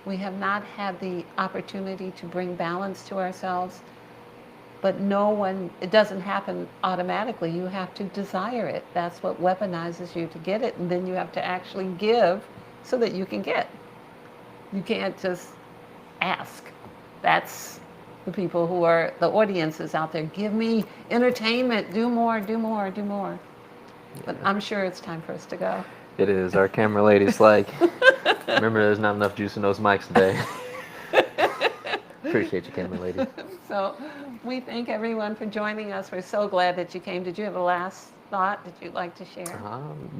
We have not had the opportunity to bring balance to ourselves. But it doesn't happen automatically. You have to desire it. That's what weaponizes you to get it. And then you have to actually give so that you can get. You can't just ask. That's the people who are the audiences out there. Give me entertainment. Do more, do more, do more. But I'm sure it's time for us to go. It is. Our camera lady's like, remember, there's not enough juice in those mics today. Appreciate you, camera lady. So we thank everyone for joining us. We're so glad that you came. Did you have a last thought that you'd like to share?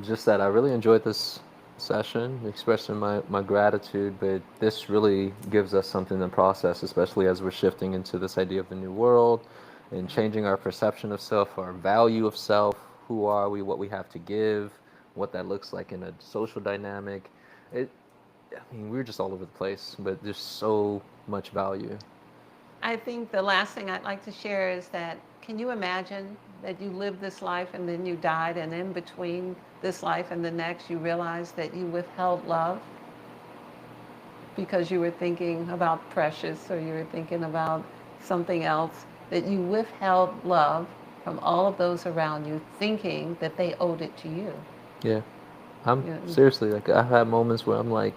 Just that I really enjoyed this session, expressing my gratitude, but this really gives us something to process, especially as we're shifting into this idea of the new world and changing our perception of self, our value of self, who are we, what we have to give, what that looks like in a social dynamic. We're just all over the place, but there's so much value. I think the last thing I'd like to share is that, can you imagine that you lived this life and then you died, and in between this life and the next, you realized that you withheld love? because you were thinking about Precious or you were thinking about something else, that you withheld love from all of those around you, thinking that they owed it to you. Yeah. I'm Yeah. seriously like I've had moments where I'm like,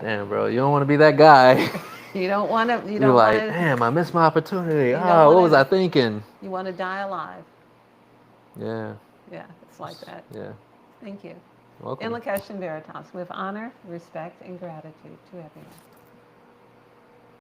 damn, bro, you don't want to be that guy. You don't want to. You You're don't like, want to. damn, I missed my opportunity. You don't Ah, what was wanna- I thinking? You want to die alive. Yeah. Yeah, it's like that. Yeah. Thank you. Welcome. In Lakesh and Veritas, with honor, respect, and gratitude to everyone.